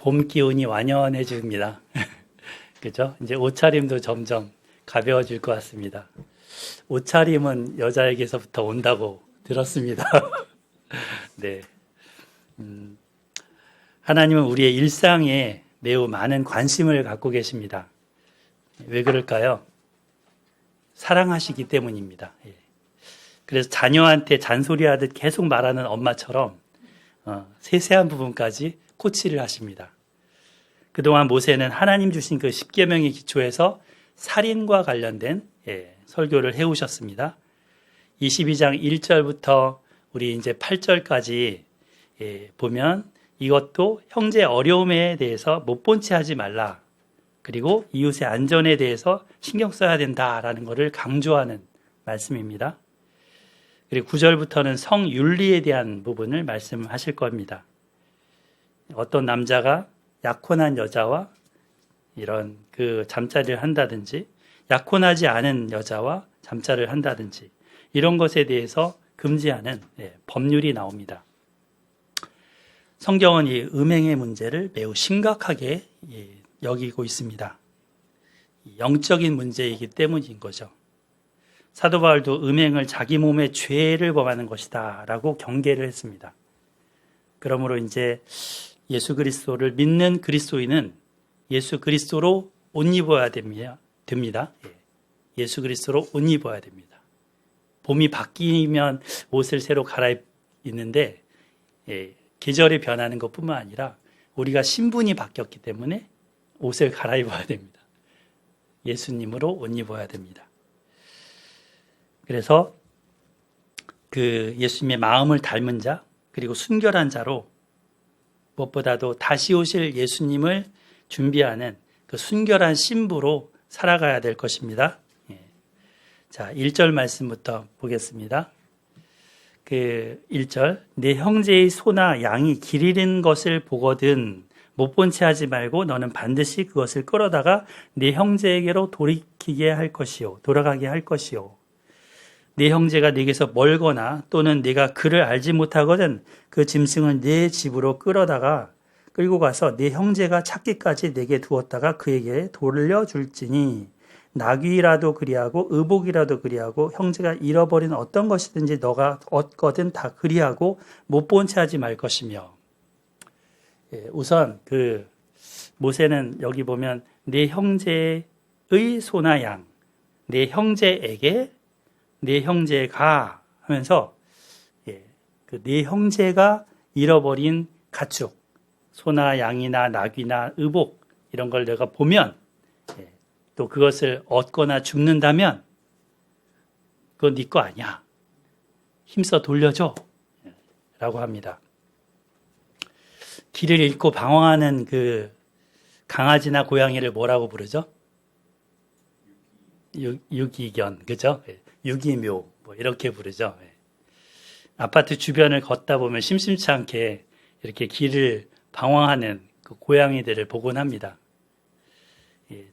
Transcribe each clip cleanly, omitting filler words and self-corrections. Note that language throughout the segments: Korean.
봄 기운이 완연해 줍니다. 그죠? 이제 옷차림도 점점 가벼워질 것 같습니다. 옷차림은 여자에게서부터 온다고 들었습니다. 네. 하나님은 우리의 일상에 매우 많은 관심을 갖고 계십니다. 왜 그럴까요? 사랑하시기 때문입니다. 그래서 자녀한테 잔소리하듯 계속 말하는 엄마처럼 세세한 부분까지 코치를 하십니다. 그동안 모세는 하나님 주신 그 십계명의 기초에서 살인과 관련된 설교를 해오셨습니다. 22장 1절부터 우리 이제 8절까지 보면 이것도 형제 어려움에 대해서 못 본 채 하지 말라. 그리고 이웃의 안전에 대해서 신경 써야 된다라는 것을 강조하는 말씀입니다. 그리고 9절부터는 성윤리에 대한 부분을 말씀하실 겁니다. 어떤 남자가 약혼한 여자와 이런 그 잠자리를 한다든지 약혼하지 않은 여자와 잠자리를 한다든지 이런 것에 대해서 금지하는 법률이 나옵니다. 성경은 이 음행의 문제를 매우 심각하게 여기고 있습니다. 영적인 문제이기 때문인 거죠. 사도 바울도 음행을 자기 몸의 죄를 범하는 것이다 라고 경계를 했습니다. 그러므로 이제 예수 그리스도를 믿는 그리스도인은 예수 그리스도로 옷 입어야 됩니다. 예수 그리스도로 옷 입어야 됩니다. 봄이 바뀌면 옷을 새로 갈아입는데 계절이 변하는 것뿐만 아니라 우리가 신분이 바뀌었기 때문에 옷을 갈아입어야 됩니다. 예수님으로 옷 입어야 됩니다. 그래서 그 예수님의 마음을 닮은 자 그리고 순결한 자로 무엇보다도 다시 오실 예수님을 준비하는 그 순결한 신부로 살아가야 될 것입니다. 자, 1절 말씀부터 보겠습니다. 그 1절, 내 형제의 소나 양이 길 잃은 것을 보거든 못 본 채 하지 말고 너는 반드시 그것을 끌어다가 내 형제에게로 돌아가게 할 것이요. 내 형제가 네게서 멀거나 또는 네가 그를 알지 못하거든 그 짐승을 네 집으로 끌고 가서 네 형제가 찾기까지 내게 두었다가 그에게 돌려줄지니 나귀라도 그리하고 의복이라도 그리하고 형제가 잃어버린 어떤 것이든지 너가 얻거든 다 그리하고 못 본 채 하지 말 것이며. 우선 그 모세는 여기 보면 네 형제의 소나 양, 네 형제에게 네 형제가 하면서 그 네 형제가 잃어버린 가축, 소나 양이나 나귀나 의복 이런 걸 내가 보면 또 그것을 얻거나 죽는다면 그건 네 거 아니야. 힘써 돌려줘 라고 합니다. 길을 잃고 방황하는 그 강아지나 고양이를 뭐라고 부르죠? 유기견, 그죠? 유기묘 뭐 이렇게 부르죠. 아파트 주변을 걷다 보면 심심치 않게 이렇게 길을 방황하는 그 고양이들을 보곤 합니다.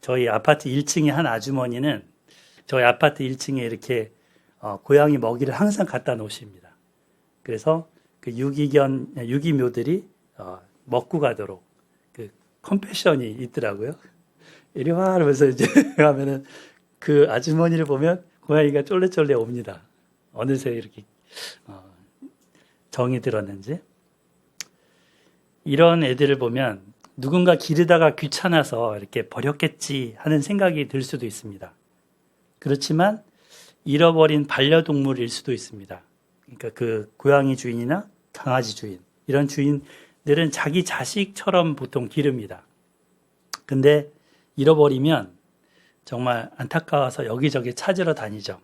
저희 아파트 1층의 한 아주머니는 저희 아파트 1층에 이렇게 고양이 먹이를 항상 갖다 놓으십니다. 그래서 그 유기묘들이 먹고 가도록 그 컴패션이 있더라고요. 이리 와 하면서 이제 하면은 그 아주머니를 보면 고양이가 쫄래쫄래 옵니다. 어느새 이렇게 정이 들었는지. 이런 애들을 보면 누군가 기르다가 귀찮아서 이렇게 버렸겠지 하는 생각이 들 수도 있습니다. 그렇지만 잃어버린 반려동물일 수도 있습니다. 그러니까 그 고양이 주인이나 강아지 주인, 이런 주인들은 자기 자식처럼 보통 기릅니다. 근데 잃어버리면 정말 안타까워서 여기저기 찾으러 다니죠.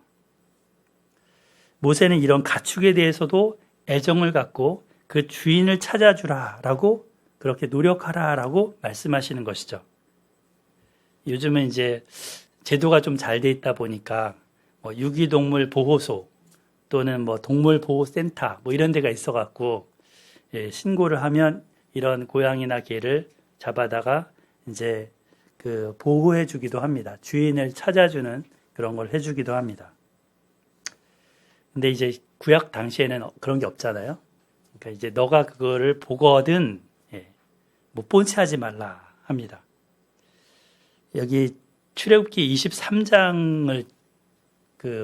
모세는 이런 가축에 대해서도 애정을 갖고 그 주인을 찾아주라라고 그렇게 노력하라라고 말씀하시는 것이죠. 요즘은 이제 제도가 좀 잘 돼 있다 보니까 뭐 유기동물 보호소 또는 뭐 동물보호센터 뭐 이런 데가 있어갖고 신고를 하면 이런 고양이나 개를 잡아다가 이제 그 보호해 주기도 합니다. 주인을 찾아주는 그런 걸 해주기도 합니다. 근데 이제 구약 당시에는 그런 게 없잖아요. 그러니까 이제 너가 그거를 보거든 못 본 채 하지 말라 합니다. 여기 출애굽기 23장을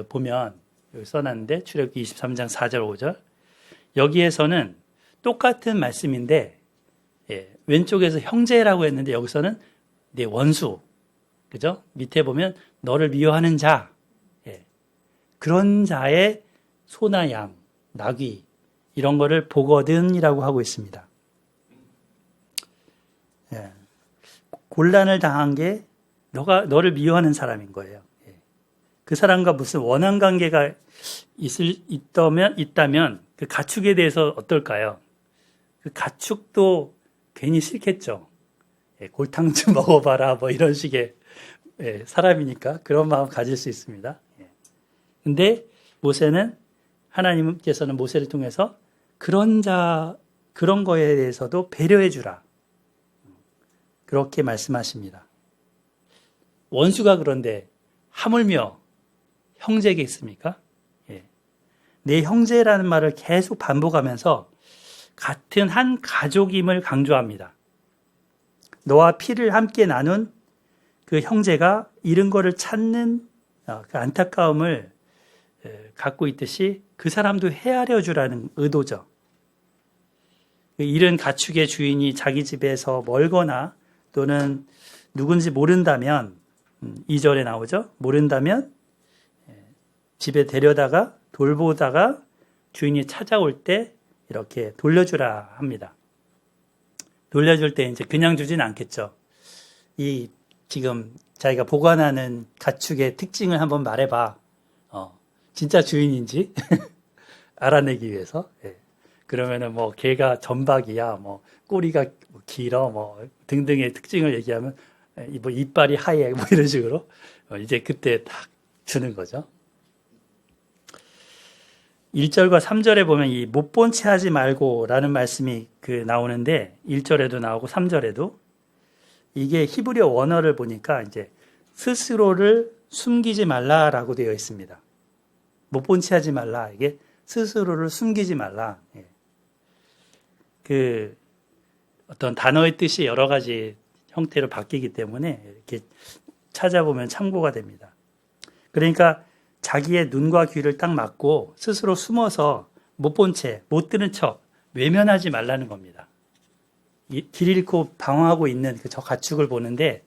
보면 여기 써놨는데 출애굽기 23장 4절 5절 여기에서는 똑같은 말씀인데 왼쪽에서 형제라고 했는데 여기서는 네 원수, 그죠? 밑에 보면 너를 미워하는 자, 그런 자의 소나 양, 나귀 이런 거를 보거든이라고 하고 있습니다. 곤란을 당한 게 너를 미워하는 사람인 거예요. 그 사람과 무슨 원한 관계가 있다면 그 가축에 대해서 어떨까요? 그 가축도 괜히 싫겠죠. 골탕 좀 먹어봐라 뭐 이런 식의 사람이니까 그런 마음 가질 수 있습니다. 근데 하나님께서는 모세를 통해서 그런 거에 대해서도 배려해 주라. 그렇게 말씀하십니다. 원수가 그런데 하물며 형제겠습니까? 내 형제라는 말을 계속 반복하면서 같은 한 가족임을 강조합니다. 너와 피를 함께 나눈 그 형제가 잃은 거를 찾는 그 안타까움을 갖고 있듯이 그 사람도 헤아려 주라는 의도죠. 그 잃은 가축의 주인이 자기 집에서 멀거나 또는 누군지 모른다면 2절에 나오죠. 모른다면 집에 데려다가 돌보다가 주인이 찾아올 때 이렇게 돌려주라 합니다. 돌려줄 때 이제 그냥 주진 않겠죠. 지금 자기가 보관하는 가축의 특징을 한번 말해봐. 진짜 주인인지 알아내기 위해서. 그러면은 뭐 개가 점박이야, 뭐 꼬리가 길어, 뭐 등등의 특징을 얘기하면 뭐 이빨이 하얘, 뭐 이런 식으로 이제 그때 딱 주는 거죠. 1절과 3절에 보면 이 못 본 채 하지 말고라는 말씀이 나오는데 1절에도 나오고 3절에도 이게 히브리어 원어를 보니까 이제 스스로를 숨기지 말라라고 되어 있습니다. 못 본 채 하지 말라. 이게 스스로를 숨기지 말라. 어떤 단어의 뜻이 여러 가지 형태로 바뀌기 때문에 이렇게 찾아보면 참고가 됩니다. 그러니까 자기의 눈과 귀를 딱 막고 스스로 숨어서 못 본 채, 못 들은 척 외면하지 말라는 겁니다. 길 잃고 방황하고 있는 저 가축을 보는데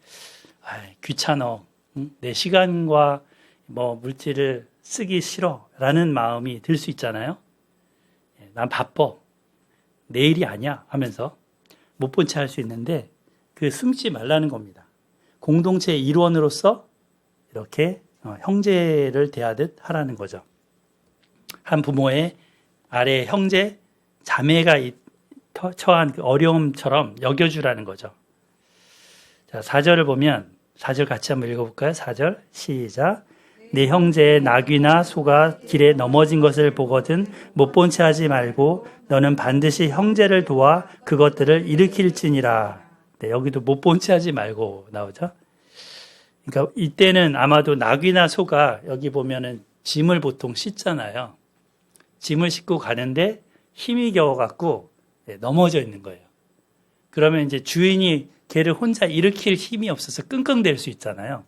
귀찮어, 내 시간과 뭐 물질을 쓰기 싫어라는 마음이 들 수 있잖아요. 난 바빠, 내일이 아니야 하면서 못 본 채 할 수 있는데 숨지 말라는 겁니다. 공동체의 일원으로서 이렇게 형제를 대하듯 하라는 거죠. 한 부모의 아래 형제, 자매가 처한 그 어려움처럼 여겨주라는 거죠. 자, 4절을 보면 4절 같이 한번 읽어볼까요? 4절 시작. 내 형제의 나귀나 소가 길에 넘어진 것을 보거든 못 본 채 하지 말고 너는 반드시 형제를 도와 그것들을 일으킬지니라. 여기도 못 본 채 하지 말고 나오죠. 그러니까 이때는 아마도 나귀나 소가 여기 보면은 짐을 보통 싣잖아요. 짐을 싣고 가는데 힘이 겨워갖고 넘어져 있는 거예요. 그러면 이제 주인이 걔를 혼자 일으킬 힘이 없어서 끙끙댈 수 있잖아요.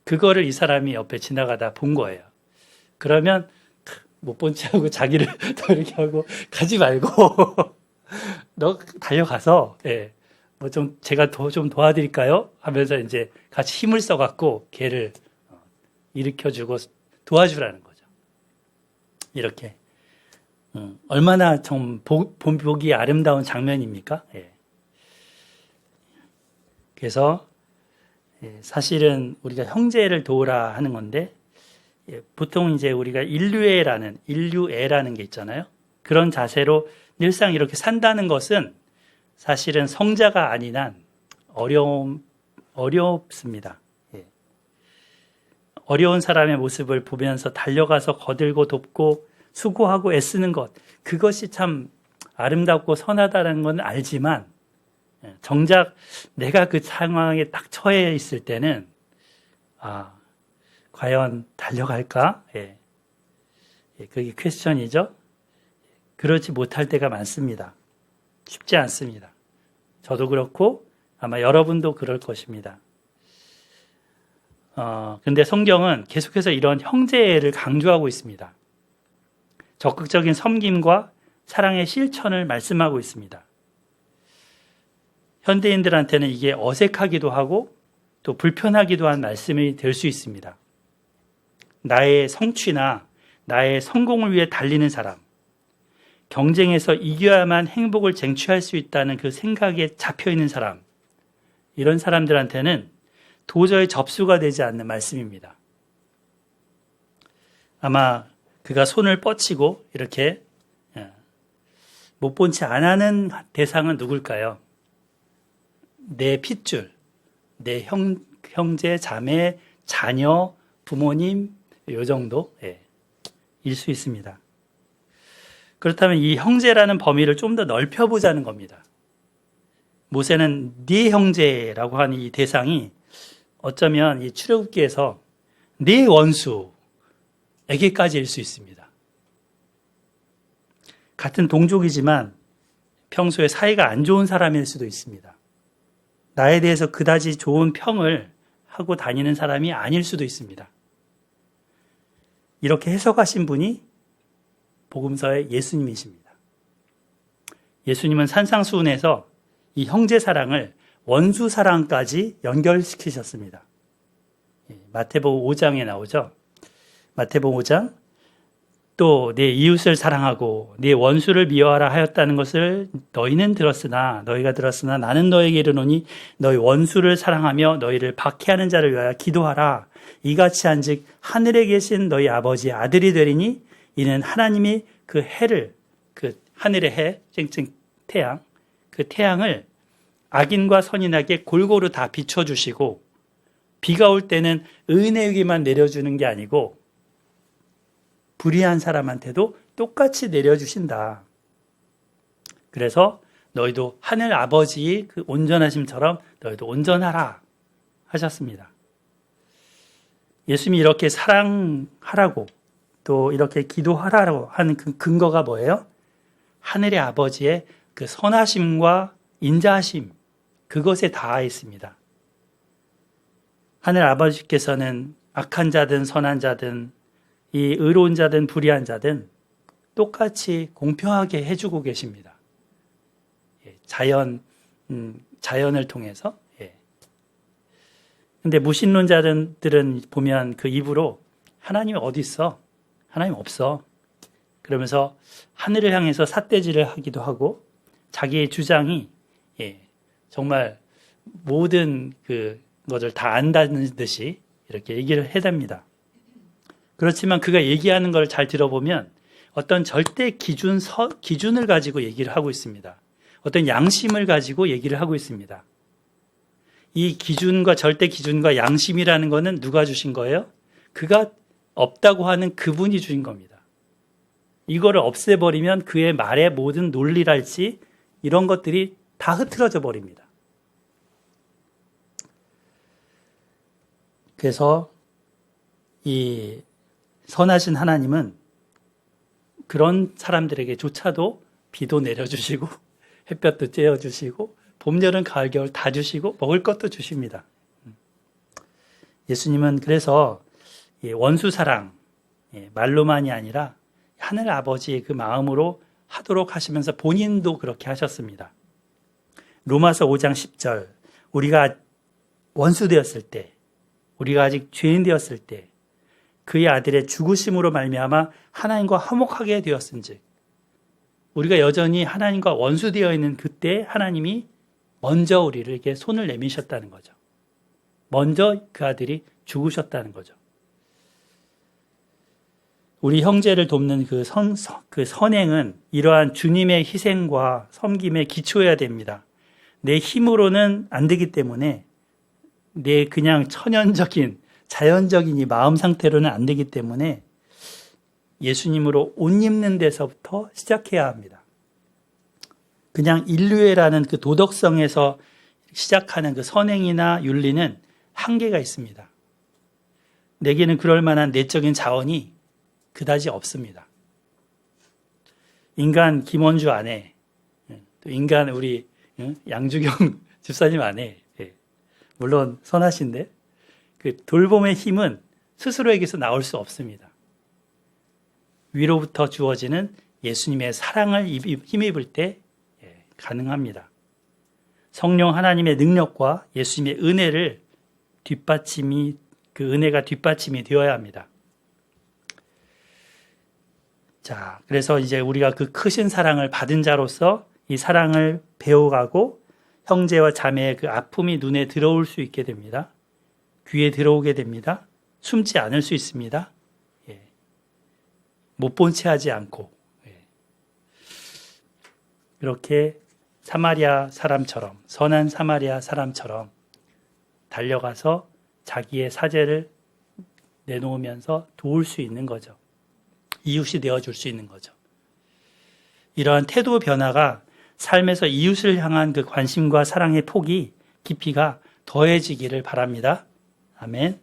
그거를 이 사람이 옆에 지나가다 본 거예요. 그러면 못 본 채 하고 자기를 더 이렇게 하고 가지 말고 너 달려가서 뭐 제가 좀 도와드릴까요? 하면서 이제 같이 힘을 써갖고 걔를 일으켜주고 도와주라는 거죠. 이렇게 얼마나 좀 보기 아름다운 장면입니까? 그래서 사실은 우리가 형제를 도우라 하는 건데 보통 이제 우리가 인류애라는 게 있잖아요. 그런 자세로 늘상 이렇게 산다는 것은 사실은 성자가 아닌 한 어렵습니다. 어려운 사람의 모습을 보면서 달려가서 거들고 돕고 수고하고 애쓰는 것, 그것이 참 아름답고 선하다는 건 알지만 정작 내가 그 상황에 딱 처해 있을 때는 과연 달려갈까? 그게 퀘스천이죠. 그렇지 못할 때가 많습니다. 쉽지 않습니다. 저도 그렇고 아마 여러분도 그럴 것입니다. 근데 성경은 계속해서 이런 형제를 강조하고 있습니다. 적극적인 섬김과 사랑의 실천을 말씀하고 있습니다. 현대인들한테는 이게 어색하기도 하고 또 불편하기도 한 말씀이 될 수 있습니다. 나의 성취나 나의 성공을 위해 달리는 사람, 경쟁에서 이겨야만 행복을 쟁취할 수 있다는 그 생각에 잡혀 있는 사람, 이런 사람들한테는 도저히 접수가 되지 않는 말씀입니다. 아마 그가 손을 뻗치고 이렇게 못 본 채 안 하는 대상은 누굴까요? 내 핏줄, 내 형제, 자매, 자녀, 부모님, 요 정도 일 수 있습니다. 그렇다면 이 형제라는 범위를 좀 더 넓혀보자는 겁니다. 모세는 네 형제라고 하는 이 대상이 어쩌면 이 출애굽기에서 네 원수에게까지일 수 있습니다. 같은 동족이지만 평소에 사이가 안 좋은 사람일 수도 있습니다. 나에 대해서 그다지 좋은 평을 하고 다니는 사람이 아닐 수도 있습니다. 이렇게 해석하신 분이 복음서의 예수님이십니다. 예수님은 산상수훈에서 이 형제 사랑을 원수 사랑까지 연결시키셨습니다. 마태복음 5장에 나오죠. 마태복음 5장, 또 내 이웃을 사랑하고 내 원수를 미워하라 하였다는 것을 너희가 들었으나 나는 너에게 이르노니 너희 원수를 사랑하며 너희를 박해하는 자를 위하여 기도하라. 이같이 한즉 하늘에 계신 너희 아버지의 아들이 되리니 이는 하나님이 그 해를, 그 하늘의 해, 쨍쨍 태양, 그 태양을 악인과 선인에게 골고루 다 비춰주시고 비가 올 때는 은혜의 비만 내려주는 게 아니고 불의한 사람한테도 똑같이 내려주신다. 그래서 너희도 하늘 아버지의 그 온전하심처럼 너희도 온전하라 하셨습니다. 예수님이 이렇게 사랑하라고 또 이렇게 기도하라고 하는 그 근거가 뭐예요? 하늘의 아버지의 그 선하심과 인자하심, 그것에 닿아 있습니다. 하늘 아버지께서는 악한 자든 선한 자든 이 의로운 자든 불의한 자든 똑같이 공평하게 해주고 계십니다. 자연을 통해서. 근데 무신론자들은 보면 그 입으로 하나님이 어디 있어? 하나님 없어. 그러면서 하늘을 향해서 삿대질을 하기도 하고 자기의 주장이 정말 모든 그 것을 다 안다는 듯이 이렇게 얘기를 해댑니다. 그렇지만 그가 얘기하는 걸 잘 들어보면 어떤 절대 기준을 가지고 얘기를 하고 있습니다. 어떤 양심을 가지고 얘기를 하고 있습니다. 이 기준과 절대 기준과 양심이라는 것은 누가 주신 거예요? 그가 없다고 하는 그분이 주신 겁니다. 이거를 없애버리면 그의 말의 모든 논리랄지 이런 것들이 다 흐트러져 버립니다. 그래서 이 선하신 하나님은 그런 사람들에게조차도 비도 내려주시고 햇볕도 쬐어주시고 봄, 여름, 가을, 겨울 다 주시고 먹을 것도 주십니다. 예수님은 그래서 원수 사랑, 말로만이 아니라 하늘 아버지의 그 마음으로 하도록 하시면서 본인도 그렇게 하셨습니다. 로마서 5장 10절, 우리가 원수 되었을 때, 우리가 아직 죄인 되었을 때 그의 아들의 죽으심으로 말미암아 하나님과 화목하게 되었은즉, 우리가 여전히 하나님과 원수되어 있는 그때 하나님이 먼저 우리를 이렇게 손을 내미셨다는 거죠. 먼저 그 아들이 죽으셨다는 거죠. 우리 형제를 돕는 그 선행은 이러한 주님의 희생과 섬김에 기초해야 됩니다. 내 힘으로는 안 되기 때문에, 내 그냥 천연적인 자연적인 이 마음 상태로는 안 되기 때문에 예수님으로 옷 입는 데서부터 시작해야 합니다. 그냥 인류애라는 그 도덕성에서 시작하는 그 선행이나 윤리는 한계가 있습니다. 내게는 그럴 만한 내적인 자원이 그다지 없습니다. 인간 김원주 안에, 또 인간 우리 양주경 집사님 아내. 예. 물론 선하신데 그 돌봄의 힘은 스스로에게서 나올 수 없습니다. 위로부터 주어지는 예수님의 사랑을 힘입을 때 가능합니다. 성령 하나님의 능력과 예수님의 은혜를 그 은혜가 뒷받침이 되어야 합니다. 자, 그래서 이제 우리가 그 크신 사랑을 받은 자로서 이 사랑을 배워가고 형제와 자매의 그 아픔이 눈에 들어올 수 있게 됩니다. 귀에 들어오게 됩니다. 숨지 않을 수 있습니다. 못 본 채 하지 않고 이렇게 사마리아 사람처럼 선한 사마리아 사람처럼 달려가서 자기의 사죄를 내놓으면서 도울 수 있는 거죠. 이웃이 되어줄 수 있는 거죠. 이러한 태도 변화가 삶에서 이웃을 향한 그 관심과 사랑의 폭이 깊이가 더해지기를 바랍니다. 아멘.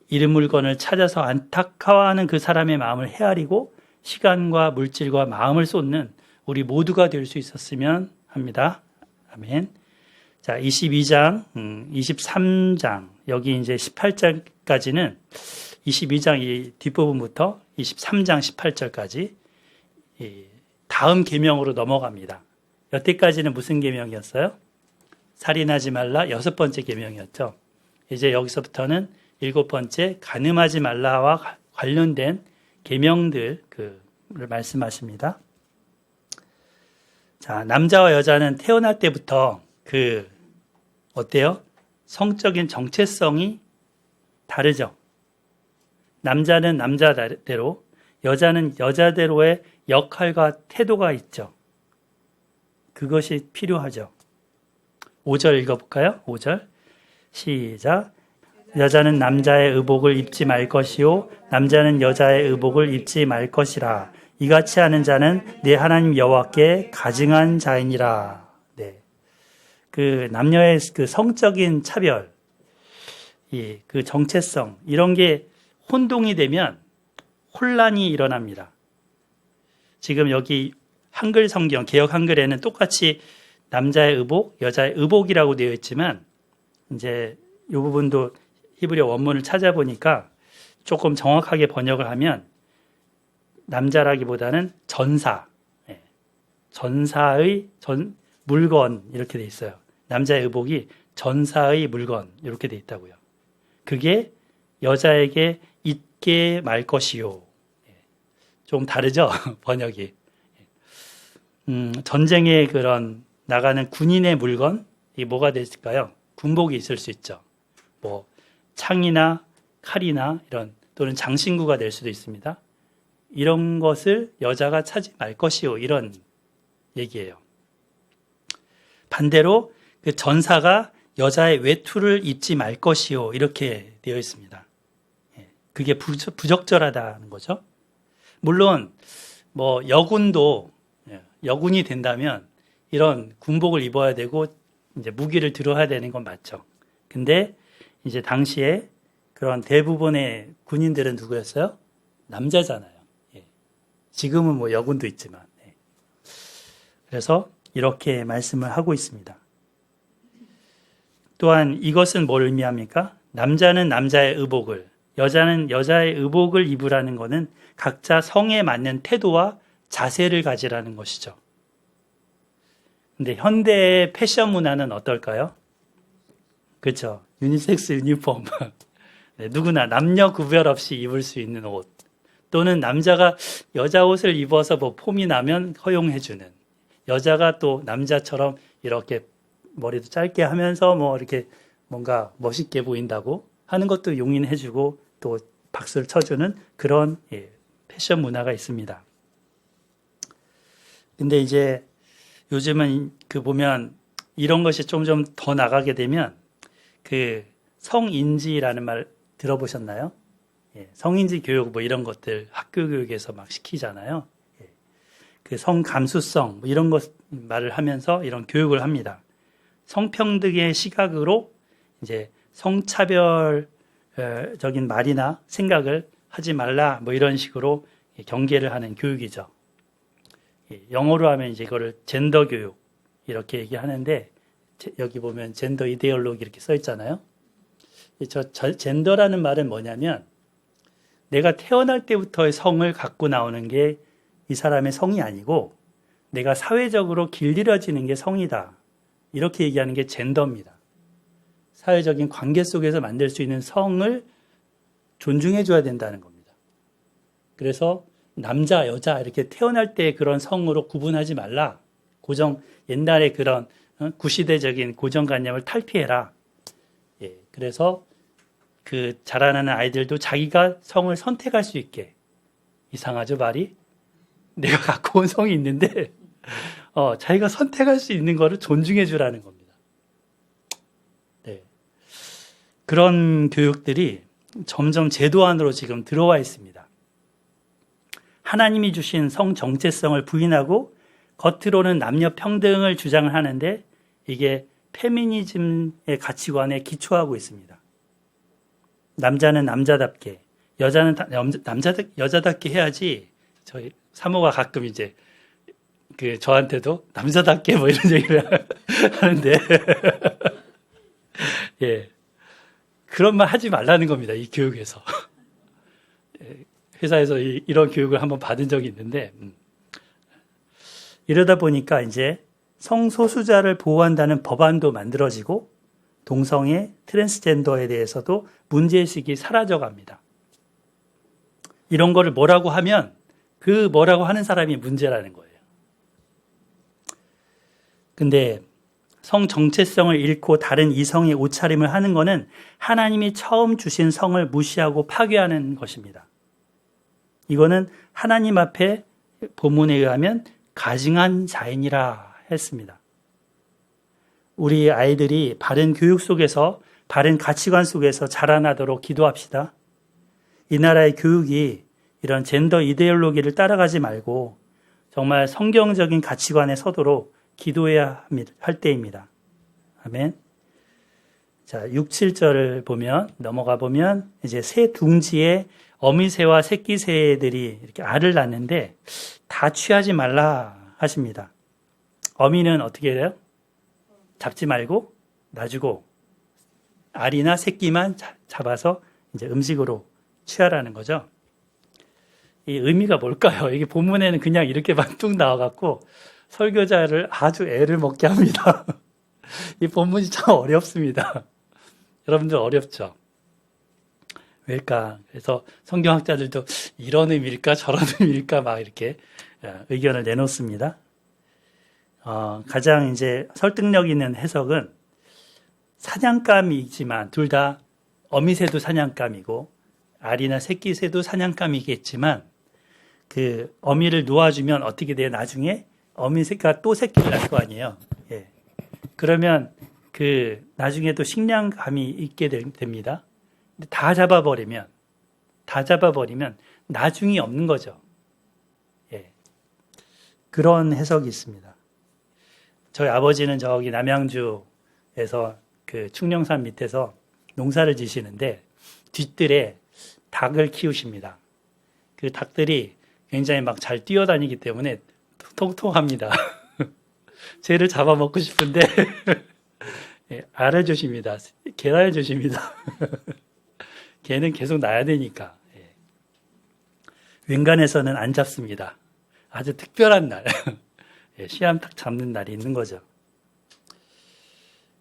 잃은 물건을 찾아서 안타까워하는 그 사람의 마음을 헤아리고 시간과 물질과 마음을 쏟는 우리 모두가 될 수 있었으면 합니다. 아멘. 자, 22장, 23장, 여기 이제 18장까지는 22장 이 뒷부분부터 23장 18절까지 다음 계명으로 넘어갑니다. 여태까지는 무슨 계명이었어요? 살인하지 말라 6번째 계명이었죠. 이제 여기서부터는 7번째 간음하지 말라와 관련된 계명들을 말씀하십니다. 자, 남자와 여자는 태어날 때부터 어때요? 성적인 정체성이 다르죠. 남자는 남자대로, 여자는 여자대로의 역할과 태도가 있죠. 그것이 필요하죠. 5절 읽어볼까요? 5절 시작. 여자는 남자의 의복을 입지 말 것이요 남자는 여자의 의복을 입지 말 것이라. 이같이 하는 자는 내 하나님 여호와께 가증한 자이니라. 네. 그 남녀의 그 성적인 차별, 그 정체성 이런 게 혼동이 되면 혼란이 일어납니다. 지금 여기 한글 성경, 개역 한글에는 똑같이 남자의 의복, 여자의 의복이라고 되어 있지만 이제 이 부분도 히브리어 원문을 찾아보니까 조금 정확하게 번역을 하면 남자라기보다는 전사의 물건 이렇게 돼 있어요. 남자의 의복이 전사의 물건 이렇게 돼 있다고요. 그게 여자에게 있게 말 것이요. 좀 다르죠? 번역이. 전쟁에 나가는 군인의 물건, 이게 뭐가 됐을까요? 군복이 있을 수 있죠. 뭐 창이나 칼이나 또는 장신구가 될 수도 있습니다. 이런 것을 여자가 차지 말 것이요. 이런 얘기예요. 반대로 그 전사가 여자의 외투를 입지 말 것이요. 이렇게 되어 있습니다. 그게 부적절하다는 거죠. 물론 여군이 된다면 이런 군복을 입어야 되고 이제 무기를 들어야 되는 건 맞죠. 근데 이제 당시에 그런 대부분의 군인들은 누구였어요? 남자잖아요. 지금은 여군도 있지만. 그래서 이렇게 말씀을 하고 있습니다. 또한 이것은 뭘 의미합니까? 남자는 남자의 의복을, 여자는 여자의 의복을 입으라는 것은 각자 성에 맞는 태도와 자세를 가지라는 것이죠. 근데 현대의 패션 문화는 어떨까요? 그렇죠. 유니섹스 유니폼. 네, 누구나 남녀 구별 없이 입을 수 있는 옷. 또는 남자가 여자 옷을 입어서 폼이 나면 허용해주는. 여자가 또 남자처럼 이렇게 머리도 짧게 하면서 이렇게 뭔가 멋있게 보인다고 하는 것도 용인해주고 또 박수를 쳐주는 그런 패션 문화가 있습니다. 근데 이제 요즘은 보면 이런 것이 좀 더 나가게 되면 성인지라는 말 들어보셨나요? 성인지 교육 이런 것들 학교 교육에서 막 시키잖아요. 성감수성 이런 것 말을 하면서 이런 교육을 합니다. 성평등의 시각으로 이제 성차별적인 말이나 생각을 하지 말라 이런 식으로 경계를 하는 교육이죠. 영어로 하면 이제 이거를 젠더 교육 이렇게 얘기하는데 여기 보면 젠더 이데올로기 이렇게 써 있잖아요. 젠더라는 말은 뭐냐면 내가 태어날 때부터의 성을 갖고 나오는 게 이 사람의 성이 아니고 내가 사회적으로 길들여지는 게 성이다. 이렇게 얘기하는 게 젠더입니다. 사회적인 관계 속에서 만들 수 있는 성을 존중해 줘야 된다는 겁니다. 그래서 남자, 여자 이렇게 태어날 때 그런 성으로 구분하지 말라. 옛날에 그런 구시대적인 고정관념을 탈피해라. 예, 그래서 그 자라나는 아이들도 자기가 성을 선택할 수 있게. 이상하죠, 말이? 내가 갖고 온 성이 있는데 자기가 선택할 수 있는 거를 존중해 주라는 겁니다. 네. 그런 교육들이 점점 제도 안으로 지금 들어와 있습니다. 하나님이 주신 성 정체성을 부인하고 겉으로는 남녀 평등을 주장을 하는데 이게 페미니즘의 가치관에 기초하고 있습니다. 남자는 남자답게, 여자는 여자답게 해야지. 저희 사모가 가끔 이제 저한테도 남자답게 뭐 이런 얘기를 하는데 예, 그런 말 하지 말라는 겁니다. 이 교육에서. 회사에서 이런 교육을 한번 받은 적이 있는데 이러다 보니까 이제 성소수자를 보호한다는 법안도 만들어지고 동성애, 트랜스젠더에 대해서도 문제의식이 사라져갑니다. 이런 거를 뭐라고 하면 그 뭐라고 하는 사람이 문제라는 거예요. 근데 성 정체성을 잃고 다른 이성의 옷차림을 하는 것은 하나님이 처음 주신 성을 무시하고 파괴하는 것입니다. 이거는 하나님 앞에 본문에 의하면 가증한 자인이라 했습니다. 우리 아이들이 바른 교육 속에서 바른 가치관 속에서 자라나도록 기도합시다. 이 나라의 교육이 이런 젠더 이데올로기를 따라가지 말고 정말 성경적인 가치관에 서도록 기도해야 할 때입니다. 아멘. 자, 6, 7절을 보면 넘어가 보면 이제 새 둥지에 어미새와 새끼새들이 이렇게 알을 낳는데 다 취하지 말라 하십니다. 어미는 어떻게 해요? 잡지 말고 놔주고 알이나 새끼만 잡아서 이제 음식으로 취하라는 거죠. 이 의미가 뭘까요? 이게 본문에는 그냥 이렇게만 뚝 나와갖고 설교자를 아주 애를 먹게 합니다. 이 본문이 참 어렵습니다. 여러분들 어렵죠? 왜일까? 그래서 성경학자들도 이런 의미일까 저런 의미일까 막 이렇게 의견을 내놓습니다. 가장 이제 설득력 있는 해석은 사냥감이지만 둘 다 어미새도 사냥감이고 알이나 새끼새도 사냥감이겠지만 그 어미를 놓아주면 어떻게 돼요? 나중에 어미새가 또 새끼를 낳을 거 아니에요. 예. 그러면 그 나중에도 식량감이 있게 됩니다. 근데 다 잡아버리면 나중이 없는 거죠. 예. 그런 해석이 있습니다. 저희 아버지는 저기 남양주에서 그 충령산 밑에서 농사를 지시는데 뒷뜰에 닭을 키우십니다. 그 닭들이 굉장히 막 잘 뛰어다니기 때문에 통통합니다. 쟤를 잡아먹고 싶은데 예, 알을 주십니다. 계란을 주십니다. 걔는 계속 낳아야 되니까. 예. 웬간에서는 안 잡습니다. 아주 특별한 날. 예, 씨암탉 잡는 날이 있는 거죠.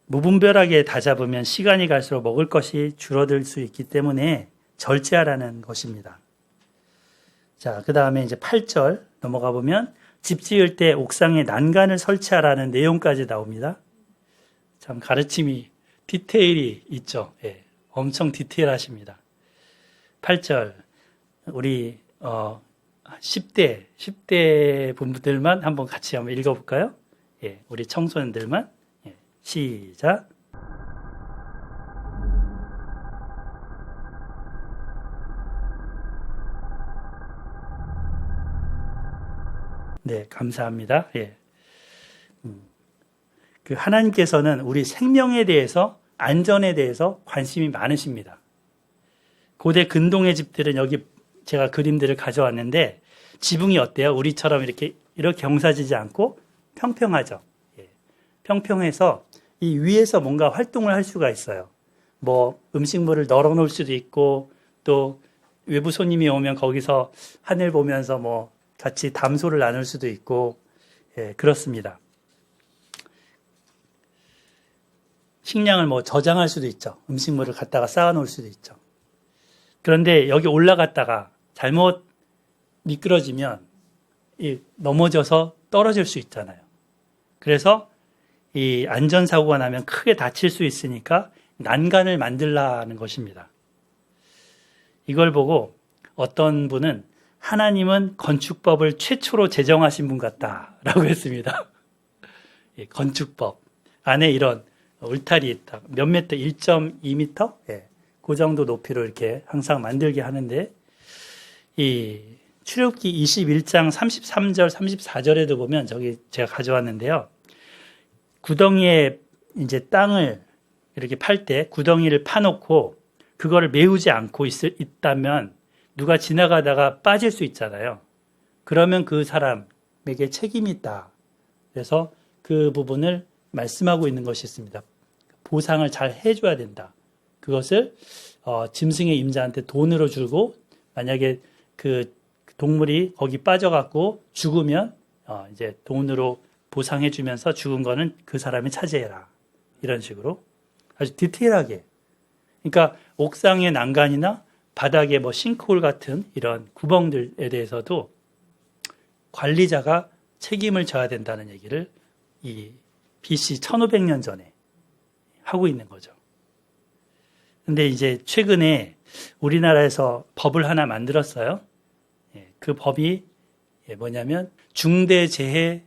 무분별하게 다 잡으면 시간이 갈수록 먹을 것이 줄어들 수 있기 때문에 절제하라는 것입니다. 자, 그 다음에 이제 8절 넘어가 보면 집 지을 때 옥상에 난간을 설치하라는 내용까지 나옵니다. 참 가르침이 디테일이 있죠. 예, 엄청 디테일하십니다. 8절 우리 10대 분들만 한번 같이 한번 읽어볼까요? 예, 우리 청소년들만 예, 시작. 네, 감사합니다. 예. 그 하나님께서는 우리 생명에 대해서, 안전에 대해서 관심이 많으십니다. 고대 근동의 집들은 여기 제가 그림들을 가져왔는데 지붕이 어때요? 우리처럼 이렇게 경사지지 않고 평평하죠. 예. 평평해서 이 위에서 뭔가 활동을 할 수가 있어요. 뭐 음식물을 널어 놓을 수도 있고 또 외부 손님이 오면 거기서 하늘 보면서 뭐 같이 담소를 나눌 수도 있고 그렇습니다. 식량을 뭐 저장할 수도 있죠. 음식물을 갖다가 쌓아 놓을 수도 있죠. 그런데 여기 올라갔다가 잘못 미끄러지면 넘어져서 떨어질 수 있잖아요. 그래서 이 안전사고가 나면 크게 다칠 수 있으니까 난간을 만들라는 것입니다. 이걸 보고 어떤 분은 하나님은 건축법을 최초로 제정하신 분 같다라고 했습니다. 건축법 안에 이런 울타리 있다. 몇 미터? 1.2m? 그 정도 높이로 이렇게 항상 만들게 하는데 이 출애굽기 21장 33절 34절에도 보면 저기 제가 가져왔는데요. 구덩이에 이제 땅을 이렇게 팔 때 구덩이를 파놓고 그거를 메우지 않고 있다면 누가 지나가다가 빠질 수 있잖아요. 그러면 그 사람에게 책임이 있다. 그래서 그 부분을 말씀하고 있는 것이 있습니다. 보상을 잘 해줘야 된다. 그것을 짐승의 임자한테 돈으로 주고 만약에 그 동물이 거기 빠져갖고 죽으면 이제 돈으로 보상해주면서 죽은 거는 그 사람이 차지해라. 이런 식으로 아주 디테일하게. 그러니까 옥상의 난간이나 바닥에 뭐 싱크홀 같은 이런 구멍들에 대해서도 관리자가 책임을 져야 된다는 얘기를 이 BC 1500년 전에 하고 있는 거죠. 근데 이제 최근에 우리나라에서 법을 하나 만들었어요. 그 법이 뭐냐면 중대재해처벌법.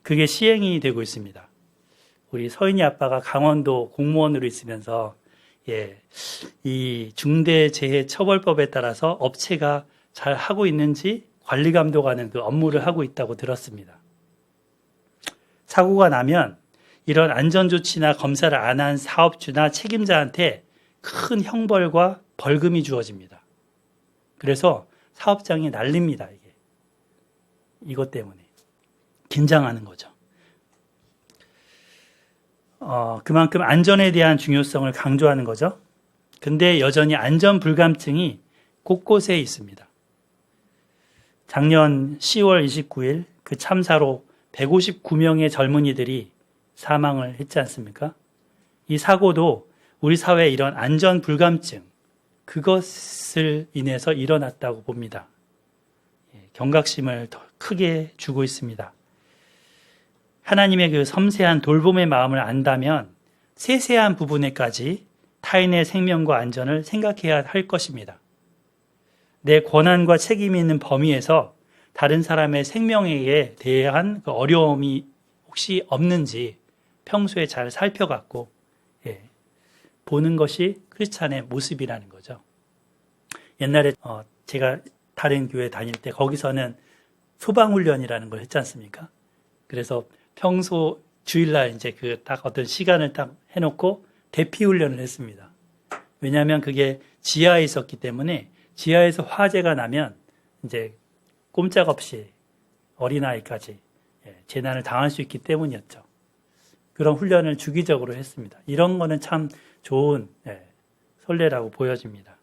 그게 시행이 되고 있습니다. 우리 서인이 아빠가 강원도 공무원으로 있으면서 이 중대재해처벌법에 따라서 업체가 잘 하고 있는지 관리 감독하는 그 업무를 하고 있다고 들었습니다. 사고가 나면 이런 안전조치나 검사를 안 한 사업주나 책임자한테 큰 형벌과 벌금이 주어집니다. 그래서 사업장이 날립니다. 이것 때문에. 긴장하는 거죠. 그만큼 안전에 대한 중요성을 강조하는 거죠. 근데 여전히 안전 불감증이 곳곳에 있습니다. 작년 10월 29일 그 참사로 159명의 젊은이들이 사망을 했지 않습니까? 이 사고도 우리 사회의 이런 안전 불감증, 그것을 인해서 일어났다고 봅니다. 경각심을 더 크게 주고 있습니다. 하나님의 그 섬세한 돌봄의 마음을 안다면 세세한 부분에까지 타인의 생명과 안전을 생각해야 할 것입니다. 내 권한과 책임이 있는 범위에서 다른 사람의 생명에 대한 그 어려움이 혹시 없는지 평소에 잘 살펴갖고 보는 것이 크리스찬의 모습이라는 거죠. 옛날에 제가 다른 교회 다닐 때 거기서는 소방훈련이라는 걸 했지 않습니까? 그래서 평소 주일날 이제 그 딱 어떤 시간을 딱 해놓고 대피훈련을 했습니다. 왜냐하면 그게 지하에 있었기 때문에 지하에서 화재가 나면 이제 꼼짝없이 어린아이까지 재난을 당할 수 있기 때문이었죠. 그런 훈련을 주기적으로 했습니다. 이런 거는 참 좋은 선례라고 보여집니다.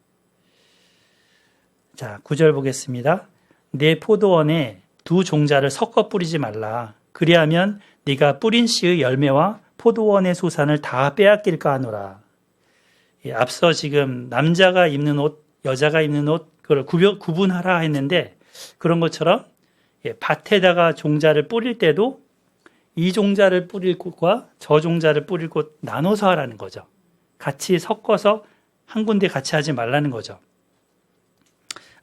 자, 9절 보겠습니다. 내 포도원에 두 종자를 섞어 뿌리지 말라. 그리하면 네가 뿌린 씨의 열매와 포도원의 소산을 다 빼앗길까 하노라. 앞서 지금 남자가 입는 옷, 여자가 입는 옷, 그걸 구분하라 했는데 그런 것처럼 밭에다가 종자를 뿌릴 때도 이 종자를 뿌릴 곳과 저 종자를 뿌릴 곳 나눠서 하라는 거죠. 같이 섞어서 한 군데 같이 하지 말라는 거죠.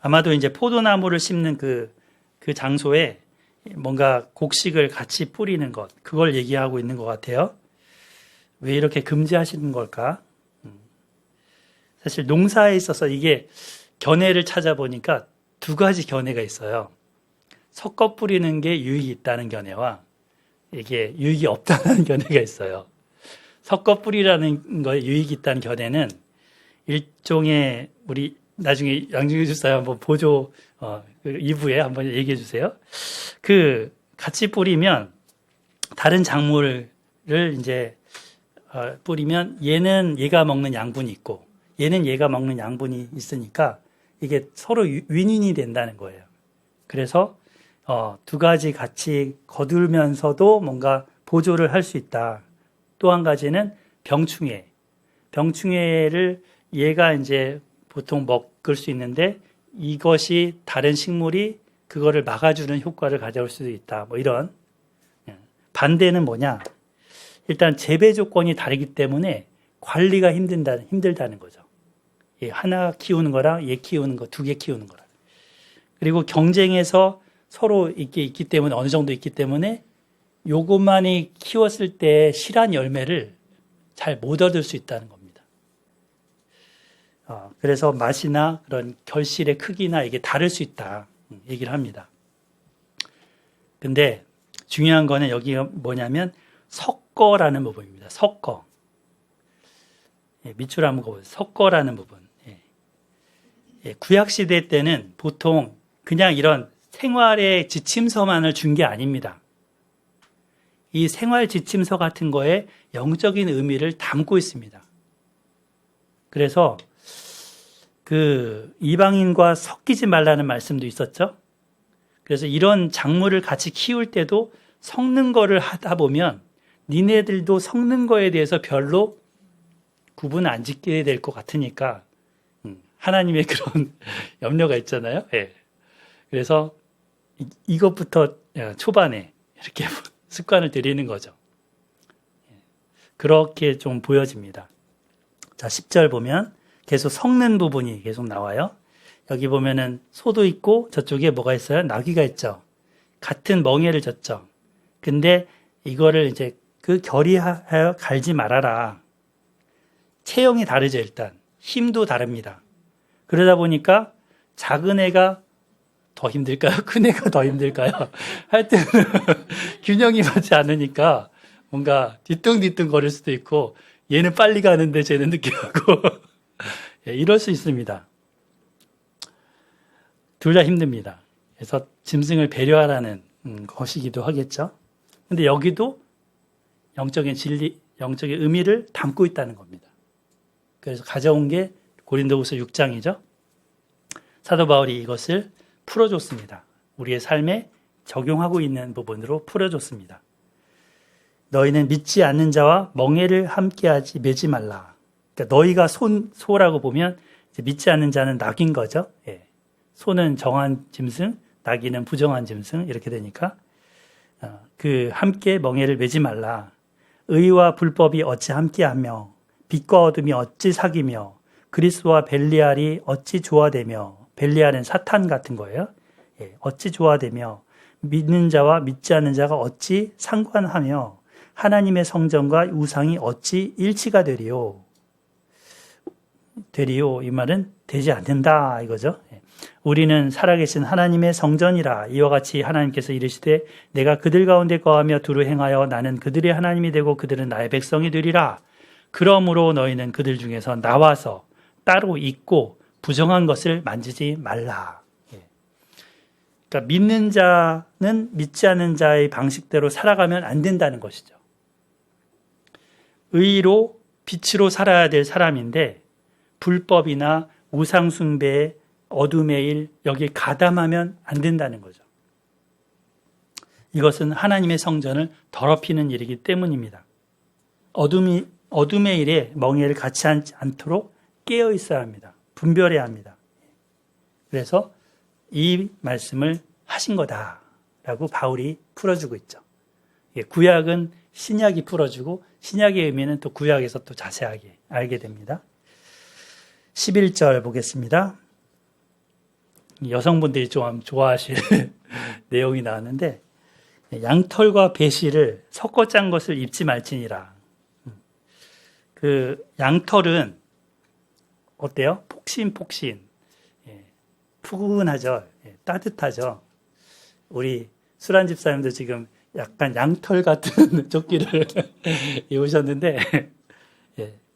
아마도 이제 포도나무를 심는 그 장소에 뭔가 곡식을 같이 뿌리는 것, 그걸 얘기하고 있는 것 같아요. 왜 이렇게 금지하시는 걸까? 사실 농사에 있어서 이게 견해를 찾아보니까 두 가지 견해가 있어요. 섞어 뿌리는 게 유익이 있다는 견해와 이게 유익이 없다는 견해가 있어요. 섞어 뿌리라는 거에 유익이 있다는 견해는 일종의 우리 나중에 양중희 집사님 한번 보조 2부에 한번 얘기해 주세요. 그 같이 뿌리면 다른 작물을 이제 뿌리면 얘는 얘가 먹는 양분이 있고 얘는 얘가 먹는 양분이 있으니까 이게 서로 윈윈이 된다는 거예요. 그래서 두 가지 같이 거두면서도 뭔가 보조를 할 수 있다. 또 한 가지는 병충해. 병충해를 얘가 이제 보통 먹을 수 있는데 이것이 다른 식물이 그거를 막아주는 효과를 가져올 수도 있다. 뭐 이런. 반대는 뭐냐? 일단 재배 조건이 다르기 때문에 관리가 힘들다는 거죠. 하나 키우는 거랑 얘 키우는 거, 두 개 키우는 거랑. 그리고 경쟁에서 서로 이게 있기 때문에 어느 정도 있기 때문에 요것만이 키웠을 때 실한 열매를 잘 못 얻을 수 있다는 겁니다. 그래서 맛이나 그런 결실의 크기나 이게 다를 수 있다 얘기를 합니다. 근데 중요한 거는 여기가 뭐냐면 섞어라는 부분입니다. 섞어. 밑줄 한번 그어보세요. 섞어라는 부분. 구약시대 때는 보통 그냥 이런 생활의 지침서만을 준 게 아닙니다. 이 생활 지침서 같은 거에 영적인 의미를 담고 있습니다. 그래서 그 이방인과 섞이지 말라는 말씀도 있었죠. 그래서 이런 작물을 같이 키울 때도 섞는 거를 하다 보면 니네들도 섞는 거에 대해서 별로 구분 안 짓게 될 것 같으니까 하나님의 그런 염려가 있잖아요. 예. 그래서 이것부터 초반에 이렇게 습관을 들이는 거죠. 그렇게 좀 보여집니다. 자, 10절 보면 계속 섞는 부분이 계속 나와요. 여기 보면은 소도 있고 저쪽에 뭐가 있어요? 나귀가 있죠. 같은 멍에를 졌죠. 근데 이거를 이제 그 결의하여 갈지 말아라. 체형이 다르죠, 일단. 힘도 다릅니다. 그러다 보니까 작은 애가 더 힘들까요? 큰 애가 더 힘들까요? 하여튼 균형이 맞지 않으니까 뭔가 뒤뚱뒤뚱 거릴 수도 있고 얘는 빨리 가는데 쟤는 늦게 가고 이럴 수 있습니다. 둘 다 힘듭니다. 그래서 짐승을 배려하라는 것이기도 하겠죠. 근데 여기도 영적인 진리, 영적인 의미를 담고 있다는 겁니다. 그래서 가져온 게 고린도후서 6장이죠. 사도 바울이 이것을 풀어줬습니다. 우리의 삶에 적용하고 있는 부분으로 풀어줬습니다. 너희는 믿지 않는 자와 멍에를 함께하지 매지 말라. 그러니까 너희가 소라고 보면 이제 믿지 않는 자는 낙인 거죠. 예. 소는 정한 짐승, 나귀는 부정한 짐승 이렇게 되니까 그 함께 멍에를 매지 말라. 의와 불법이 어찌 함께하며 빛과 어둠이 어찌 사귀며 그리스도와 벨리알이 어찌 조화되며 벨리알은 사탄 같은 거예요. 예, 어찌 조화되며 믿는 자와 믿지 않는 자가 어찌 상관하며 하나님의 성전과 우상이 어찌 일치가 되리요. 이 말은 되지 않는다 이거죠. 예. 우리는 살아계신 하나님의 성전이라. 이와 같이 하나님께서 이르시되 내가 그들 가운데 거하며 두루 행하여 나는 그들의 하나님이 되고 그들은 나의 백성이 되리라. 그러므로 너희는 그들 중에서 나와서 따로 있고 부정한 것을 만지지 말라. 그러니까 믿는 자는 믿지 않는 자의 방식대로 살아가면 안 된다는 것이죠. 의로 빛으로 살아야 될 사람인데 불법이나 우상숭배, 어둠의 일 여기에 가담하면 안 된다는 거죠. 이것은 하나님의 성전을 더럽히는 일이기 때문입니다. 어둠의 일에 멍에를 같이 하지 않도록 깨어 있어야 합니다. 분별해야 합니다. 그래서 이 말씀을 하신 거다라고 바울이 풀어주고 있죠. 구약은 신약이 풀어주고 신약의 의미는 또 구약에서 또 자세하게 알게 됩니다. 11절 보겠습니다. 여성분들이 좀 좋아하실 내용이 나왔는데 양털과 배실을 섞어 짠 것을 입지 말지니라. 그 양털은 어때요? 폭신폭신, 푸근하죠. 따뜻하죠. 우리 술한 집사님도 지금 약간 양털 같은 조끼를 입으셨는데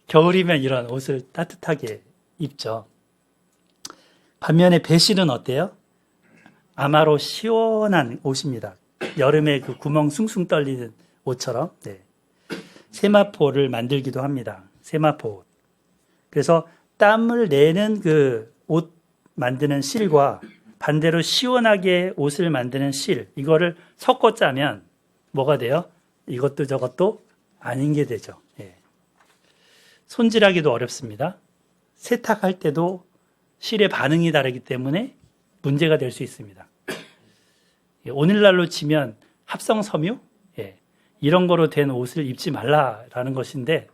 겨울이면 이런 옷을 따뜻하게 입죠. 반면에 배실은 어때요? 아마로 시원한 옷입니다. 여름에 그 구멍 숭숭 떨리는 옷처럼 세마포를 만들기도 합니다. 세마포. 그래서 땀을 내는 그 옷 만드는 실과 반대로 시원하게 옷을 만드는 실, 이거를 섞어 짜면 뭐가 돼요? 이것도 저것도 아닌 게 되죠. 손질하기도 어렵습니다. 세탁할 때도 실의 반응이 다르기 때문에 문제가 될 수 있습니다. 오늘날로 치면 합성 섬유? 이런 거로 된 옷을 입지 말라라는 것인데,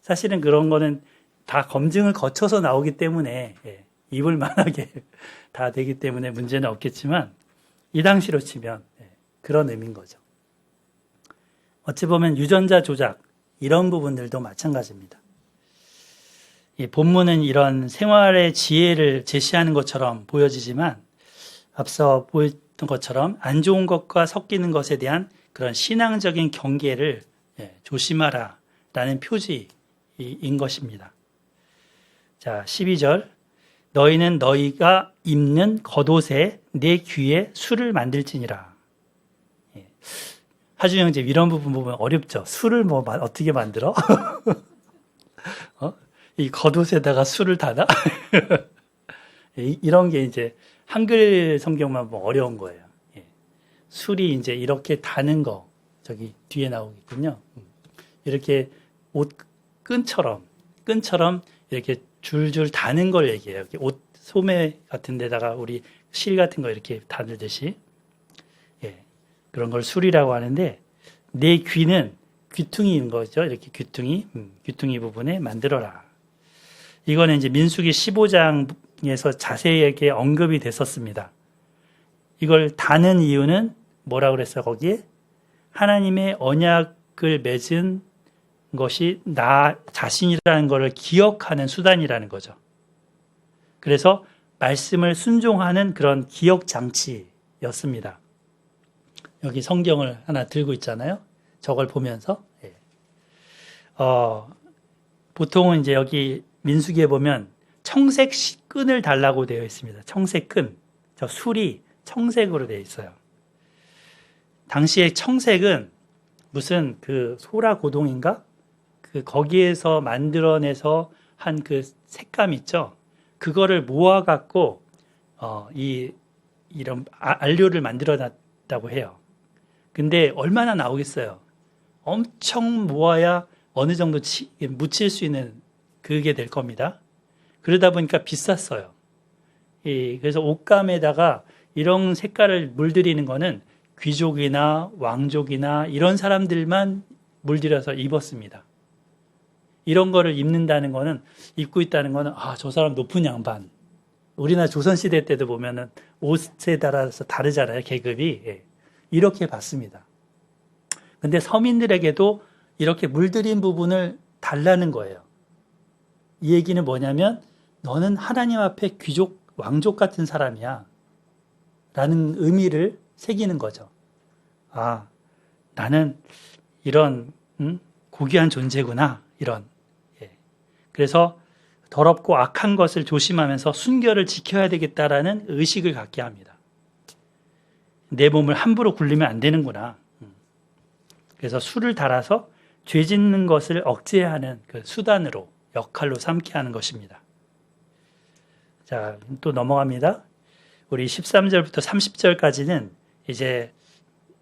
사실은 그런 거는 다 검증을 거쳐서 나오기 때문에 입을 만하게 다 되기 때문에 문제는 없겠지만, 이 당시로 치면 그런 의미인 거죠. 어찌 보면 유전자 조작, 이런 부분들도 마찬가지입니다. 본문은 이런 생활의 지혜를 제시하는 것처럼 보여지지만, 앞서 보였던 것처럼 안 좋은 것과 섞이는 것에 대한 그런 신앙적인 경계를 조심하라 라는 표지인 것입니다. 자, 12절. 너희는 너희가 입는 겉옷에 내 귀에 술을 만들지니라. 하준이 형제 이런 부분 보면 어렵죠. 술을 뭐 어떻게 만들어? 이 겉옷에다가 술을 타다? 이런 게 이제 한글 성경만 보면 어려운 거예요. 술이 이제 이렇게 다는 거, 저기 뒤에 나오겠군요. 이렇게 옷 끈처럼 이렇게 줄줄 다는 걸 얘기해요. 옷 소매 같은 데다가 우리 실 같은 거 이렇게 다듯이. 그런 걸 술이라고 하는데, 내 귀는 귀퉁이인 거죠. 이렇게 귀퉁이 부분에 만들어라. 이거는 이제 민수기 15장에서 자세하게 언급이 됐었습니다. 이걸 다는 이유는 뭐라고 그랬어요, 거기에? 하나님의 언약을 맺은 것이 나 자신이라는 것을 기억하는 수단이라는 거죠. 그래서 말씀을 순종하는 그런 기억 장치였습니다. 여기 성경을 하나 들고 있잖아요. 저걸 보면서. 보통은 이제 여기 민수기에 보면 청색 끈을 달라고 되어 있습니다. 청색 끈. 저 술이 청색으로 되어 있어요. 당시에 청색은 무슨 그 소라 고동인가? 그 거기에서 만들어내서 한 그 색감 있죠? 그거를 모아갖고, 이런 안료를 만들어 놨다고 해요. 근데 얼마나 나오겠어요? 엄청 모아야 어느 정도 묻힐 수 있는 그게 될 겁니다. 그러다 보니까 비쌌어요. 그래서 옷감에다가 이런 색깔을 물들이는 거는 귀족이나 왕족이나 이런 사람들만 물들여서 입었습니다. 이런 거를 입는다는 거는, 입고 있다는 거는, 저 사람 높은 양반. 우리나라 조선시대 때도 보면은 옷에 따라서 다르잖아요, 계급이. 이렇게 봤습니다. 근데 서민들에게도 이렇게 물들인 부분을 달라는 거예요. 이 얘기는 뭐냐면, 너는 하나님 앞에 귀족, 왕족 같은 사람이야. 라는 의미를 새기는 거죠. 나는 이런 고귀한 존재구나. 이런. 그래서 더럽고 악한 것을 조심하면서 순결을 지켜야 되겠다라는 의식을 갖게 합니다. 내 몸을 함부로 굴리면 안 되는구나. 그래서 술을 달아서 죄 짓는 것을 억제하는 그 수단으로, 역할로 삼게 하는 것입니다. 자, 또 넘어갑니다. 우리 13절부터 30절까지는 이제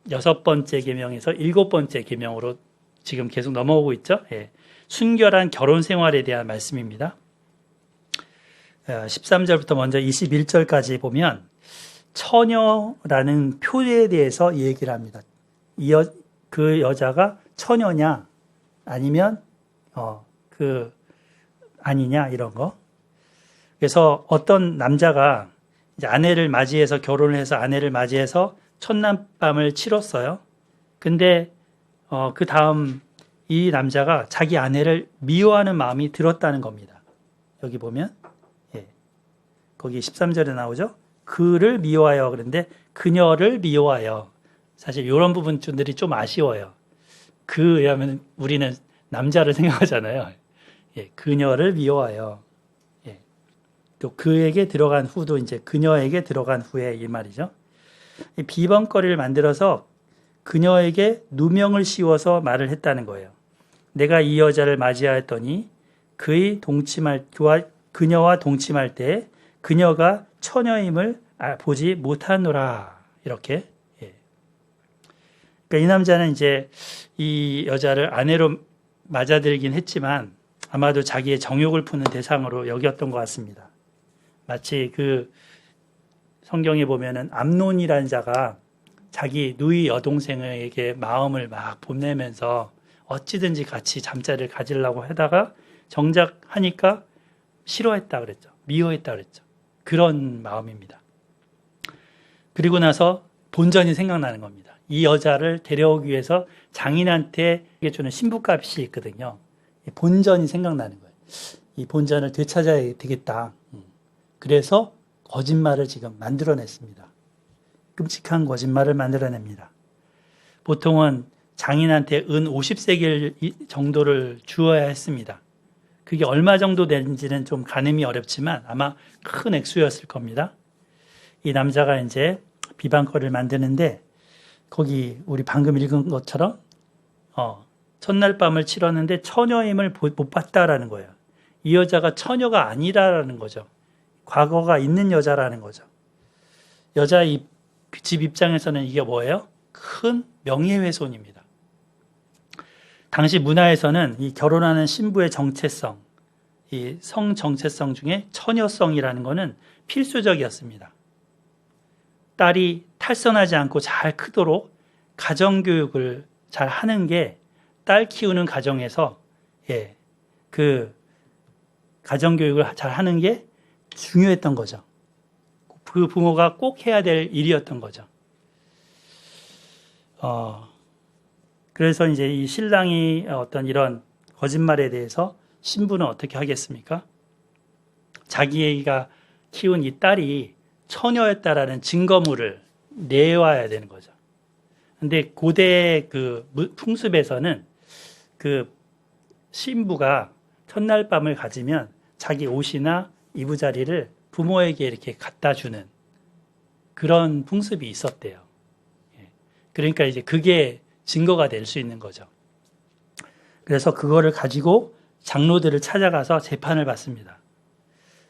6번째 계명에서 7번째 계명으로 지금 계속 넘어오고 있죠. 순결한 결혼 생활에 대한 말씀입니다. 13절부터 먼저 21절까지 보면 처녀라는 표에 대해서 얘기를 합니다. 그 여자가 처녀냐 아니면 아니냐 이런 거. 그래서 어떤 남자가 이제 아내를 맞이해서 결혼을 해서 아내를 맞이해서 첫날밤을 치렀어요. 근데 그 다음 이 남자가 자기 아내를 미워하는 마음이 들었다는 겁니다. 여기 보면 거기 13절에 나오죠. 그를 미워하여. 그런데 그녀를 미워하여. 사실 이런 부분들이 좀 아쉬워요. 그하면 우리는 남자를 생각하잖아요. 그녀를 미워하여. 또 그에게 들어간 후도 이제 그녀에게 들어간 후에 이 말이죠. 비번거리를 만들어서 그녀에게 누명을 씌워서 말을 했다는 거예요. 내가 이 여자를 맞이하였더니 그녀와 동침할 때 그녀가 처녀임을 보지 못하노라. 이렇게. 예. 그러니까 이 남자는 이제 이 여자를 아내로 맞아들이긴 했지만 아마도 자기의 정욕을 푸는 대상으로 여겼던 것 같습니다. 마치 그 성경에 보면은 암논이라는 자가 자기 누이 여동생에게 마음을 막 보내면서 어찌든지 같이 잠자리를 가지려고 하다가 정작 하니까 싫어했다 그랬죠. 미워했다 그랬죠. 그런 마음입니다. 그리고 나서 본전이 생각나는 겁니다. 이 여자를 데려오기 위해서 장인한테 주는 신부값이 있거든요. 본전이 생각나는 거예요. 이 본전을 되찾아야 되겠다. 그래서 거짓말을 지금 만들어냈습니다. 끔찍한 거짓말을 만들어냅니다. 보통은 장인한테 은 50세겔 정도를 주어야 했습니다. 그게 얼마 정도 되는지는 좀 가늠이 어렵지만 아마 큰 액수였을 겁니다. 이 남자가 이제 비방거리를 만드는데 거기 우리 방금 읽은 것처럼 첫날 밤을 치렀는데 처녀임을 못 봤다라는 거예요. 이 여자가 처녀가 아니라는 거죠. 과거가 있는 여자라는 거죠. 여자 집 입장에서는 이게 뭐예요? 큰 명예훼손입니다. 당시 문화에서는 이 결혼하는 신부의 정체성, 이 성 정체성 중에 처녀성이라는 것은 필수적이었습니다. 딸이 탈선하지 않고 잘 크도록 가정교육을 잘 하는 게 딸 키우는 가정에서 그 가정교육을 잘 하는 게 중요했던 거죠. 그 부모가 꼭 해야 될 일이었던 거죠. 그래서 이제 이 신랑이 어떤 이런 거짓말에 대해서 신부는 어떻게 하겠습니까? 자기가 키운 이 딸이 처녀였다라는 증거물을 내와야 되는 거죠. 근데 고대 그 풍습에서는 그 신부가 첫날 밤을 가지면 자기 옷이나 이부자리를 부모에게 이렇게 갖다 주는 그런 풍습이 있었대요. 그러니까 이제 그게 증거가 될 수 있는 거죠. 그래서 그거를 가지고 장로들을 찾아가서 재판을 받습니다.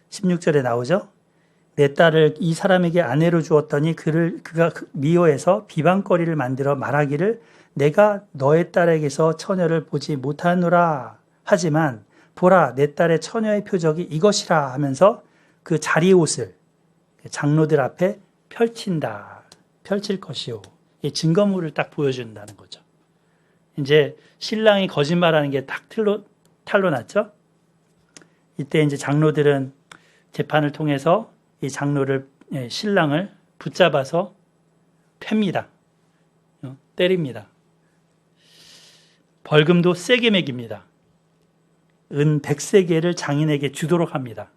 16절에 나오죠. 내 딸을 이 사람에게 아내로 주었더니 그가 미워해서 비방거리를 만들어 말하기를 내가 너의 딸에게서 처녀를 보지 못하노라 하지만 보라 내 딸의 처녀의 표적이 이것이라 하면서 그 자리 옷을 장로들 앞에 펼칠 것이요. 이 증거물을 딱 보여준다는 거죠. 이제 신랑이 거짓말하는 게 딱 탈로 났죠. 이때 이제 장로들은 재판을 통해서 이 신랑을 붙잡아서 팹니다. 때립니다. 벌금도 세게 매깁니다. 은 100세겔을 장인에게 주도록 합니다.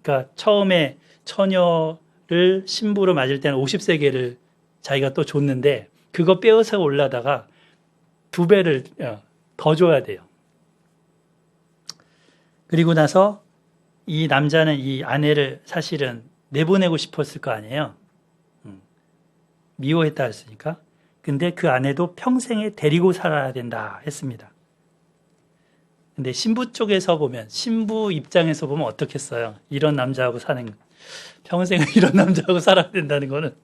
그러니까 처음에 처녀를 신부로 맞을 때는 50세겔을 자기가 또 줬는데 그거 빼앗아 올라다가 2배를 더 줘야 돼요. 그리고 나서 이 남자는 이 아내를 사실은 내보내고 싶었을 거 아니에요. 미워했다 했으니까. 근데 그 아내도 평생에 데리고 살아야 된다 했습니다. 근데 신부 쪽에서 보면, 신부 입장에서 보면 어떻겠어요? 이런 남자하고 평생 이런 남자하고 살아야 된다는 거는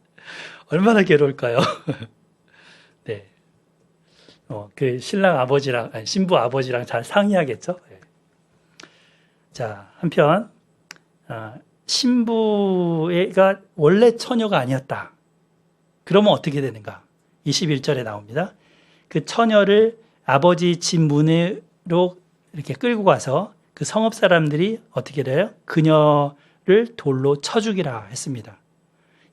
얼마나 괴로울까요? 네. 그 신부 아버지랑 잘 상의하겠죠? 네. 자, 한편, 신부가 원래 처녀가 아니었다. 그러면 어떻게 되는가? 21절에 나옵니다. 그 처녀를 아버지 집 문으로 이렇게 끌고 가서 그 성읍 사람들이 어떻게 돼요? 그녀를 돌로 쳐 죽이라 했습니다.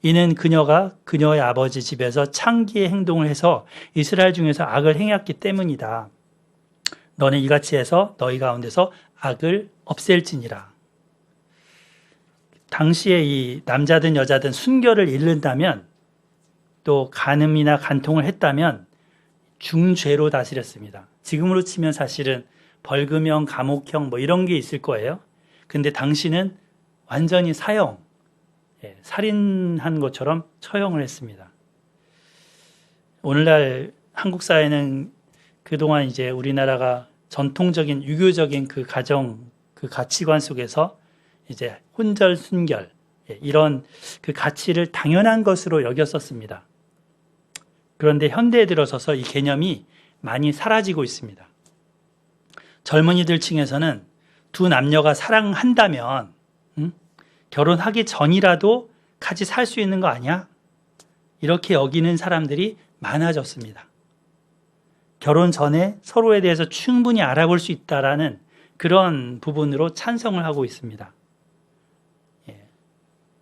이는 그녀가 그녀의 아버지 집에서 창기의 행동을 해서 이스라엘 중에서 악을 행했기 때문이다. 너는 이같이 해서 너희 가운데서 악을 없앨지니라. 당시에 이 남자든 여자든 순결을 잃는다면 또 간음이나 간통을 했다면 중죄로 다스렸습니다. 지금으로 치면 사실은 벌금형, 감옥형 뭐 이런 게 있을 거예요. 근데 당시는 완전히 살인한 것처럼 처형을 했습니다. 오늘날 한국 사회는 그동안 이제 우리나라가 전통적인 유교적인 그 가정, 그 가치관 속에서 이제 혼절, 순결, 이런 그 가치를 당연한 것으로 여겼었습니다. 그런데 현대에 들어서서 이 개념이 많이 사라지고 있습니다. 젊은이들 층에서는 두 남녀가 사랑한다면 결혼하기 전이라도 같이 살 수 있는 거 아니야? 이렇게 여기는 사람들이 많아졌습니다. 결혼 전에 서로에 대해서 충분히 알아볼 수 있다라는 그런 부분으로 찬성을 하고 있습니다.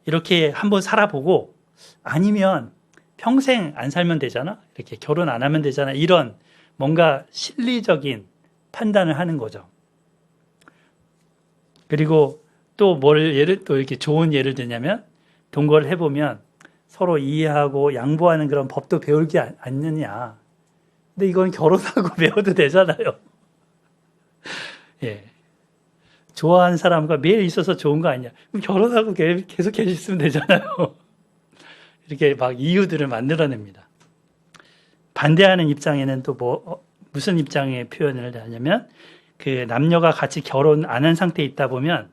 이렇게 한번 살아보고 아니면 평생 안 살면 되잖아? 이렇게 결혼 안 하면 되잖아? 이런 뭔가 실리적인 판단을 하는 거죠. 그리고 또 또 이렇게 좋은 예를 들냐면 동거를 해보면 서로 이해하고 양보하는 그런 법도 배우지 않느냐. 근데 이건 결혼하고 배워도 되잖아요. 예. 좋아하는 사람과 매일 있어서 좋은 거 아니냐. 그럼 결혼하고 계속 계셨으면 되잖아요. 이렇게 막 이유들을 만들어냅니다. 반대하는 입장에는 또 무슨 입장의 표현을 하냐면 그 남녀가 같이 결혼 안 한 상태에 있다 보면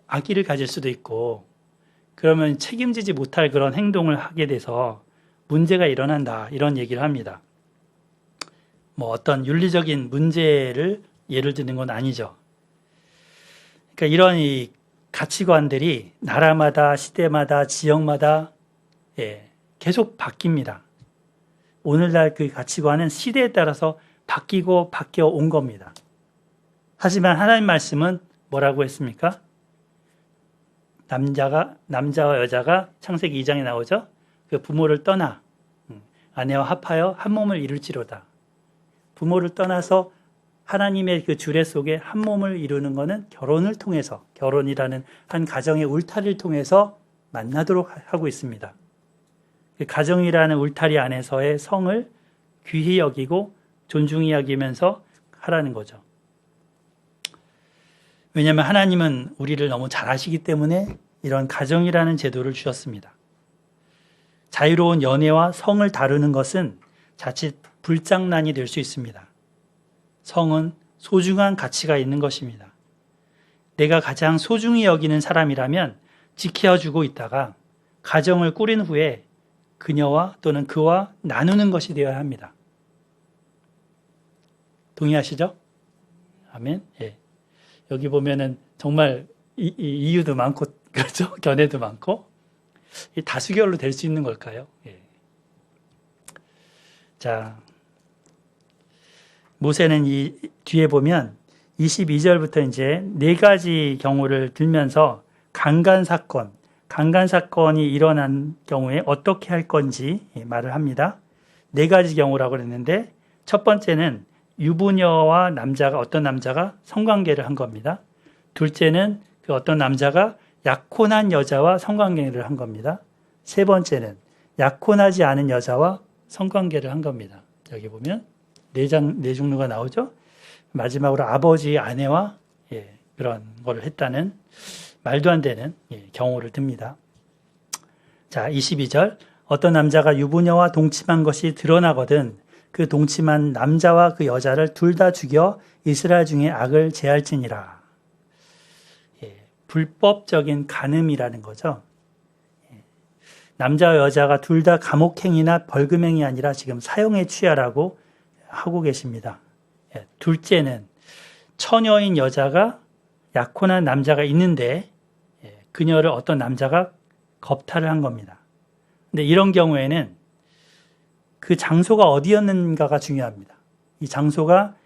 아기를 가질 수도 있고 그러면 책임지지 못할 그런 행동을 하게 돼서 문제가 일어난다. 이런 얘기를 합니다. 어떤 윤리적인 문제를 예를 드는 건 아니죠. 그러니까 이런 이 가치관들이 나라마다 시대마다 지역마다 계속 바뀝니다. 오늘날 그 가치관은 시대에 따라서 바뀌고 바뀌어 온 겁니다. 하지만 하나님 말씀은 뭐라고 했습니까? 남자와 여자가 창세기 2장에 나오죠. 그 부모를 떠나 아내와 합하여 한 몸을 이룰지로다. 부모를 떠나서 하나님의 그 주례 속에 한 몸을 이루는 것은 결혼을 통해서, 결혼이라는 한 가정의 울타리를 통해서 만나도록 하고 있습니다. 그 가정이라는 울타리 안에서의 성을 귀히 여기고 존중히 여기면서 하라는 거죠. 왜냐하면 하나님은 우리를 너무 잘 아시기 때문에 이런 가정이라는 제도를 주셨습니다. 자유로운 연애와 성을 다루는 것은 자칫 불장난이 될 수 있습니다. 성은 소중한 가치가 있는 것입니다. 내가 가장 소중히 여기는 사람이라면 지켜주고 있다가 가정을 꾸린 후에 그녀와 또는 그와 나누는 것이 되어야 합니다. 동의하시죠? 아멘. 예. 여기 보면은 정말 이유도 많고 그렇죠? 견해도 많고 다수결로 될 수 있는 걸까요? 예. 자, 모세는 이 뒤에 보면 22절부터 이제 4가지 경우를 들면서 강간 사건이 일어난 경우에 어떻게 할 건지 말을 합니다. 4가지 경우라고 그랬는데 첫 번째는 유부녀와 어떤 남자가 성관계를 한 겁니다. 둘째는 그 어떤 남자가 약혼한 여자와 성관계를 한 겁니다. 세 번째는 약혼하지 않은 여자와 성관계를 한 겁니다. 여기 보면 네 종류가 나오죠. 마지막으로 아버지의 아내와 그런 거를 했다는 말도 안 되는 경우를 듭니다. 자, 22절. 어떤 남자가 유부녀와 동침한 것이 드러나거든 그 동침한 남자와 그 여자를 둘 다 죽여 이스라엘 중에 악을 제할지니라. 불법적인 간음이라는 거죠. 남자와 여자가 둘 다 감옥행위나 벌금행위 아니라 지금 사형에 취하라고 하고 계십니다. 둘째는 처녀인 여자가 약혼한 남자가 있는데 그녀를 어떤 남자가 겁탈을 한 겁니다. 근데 이런 경우에는 그 장소가 어디였는가가 중요합니다. 이 장소가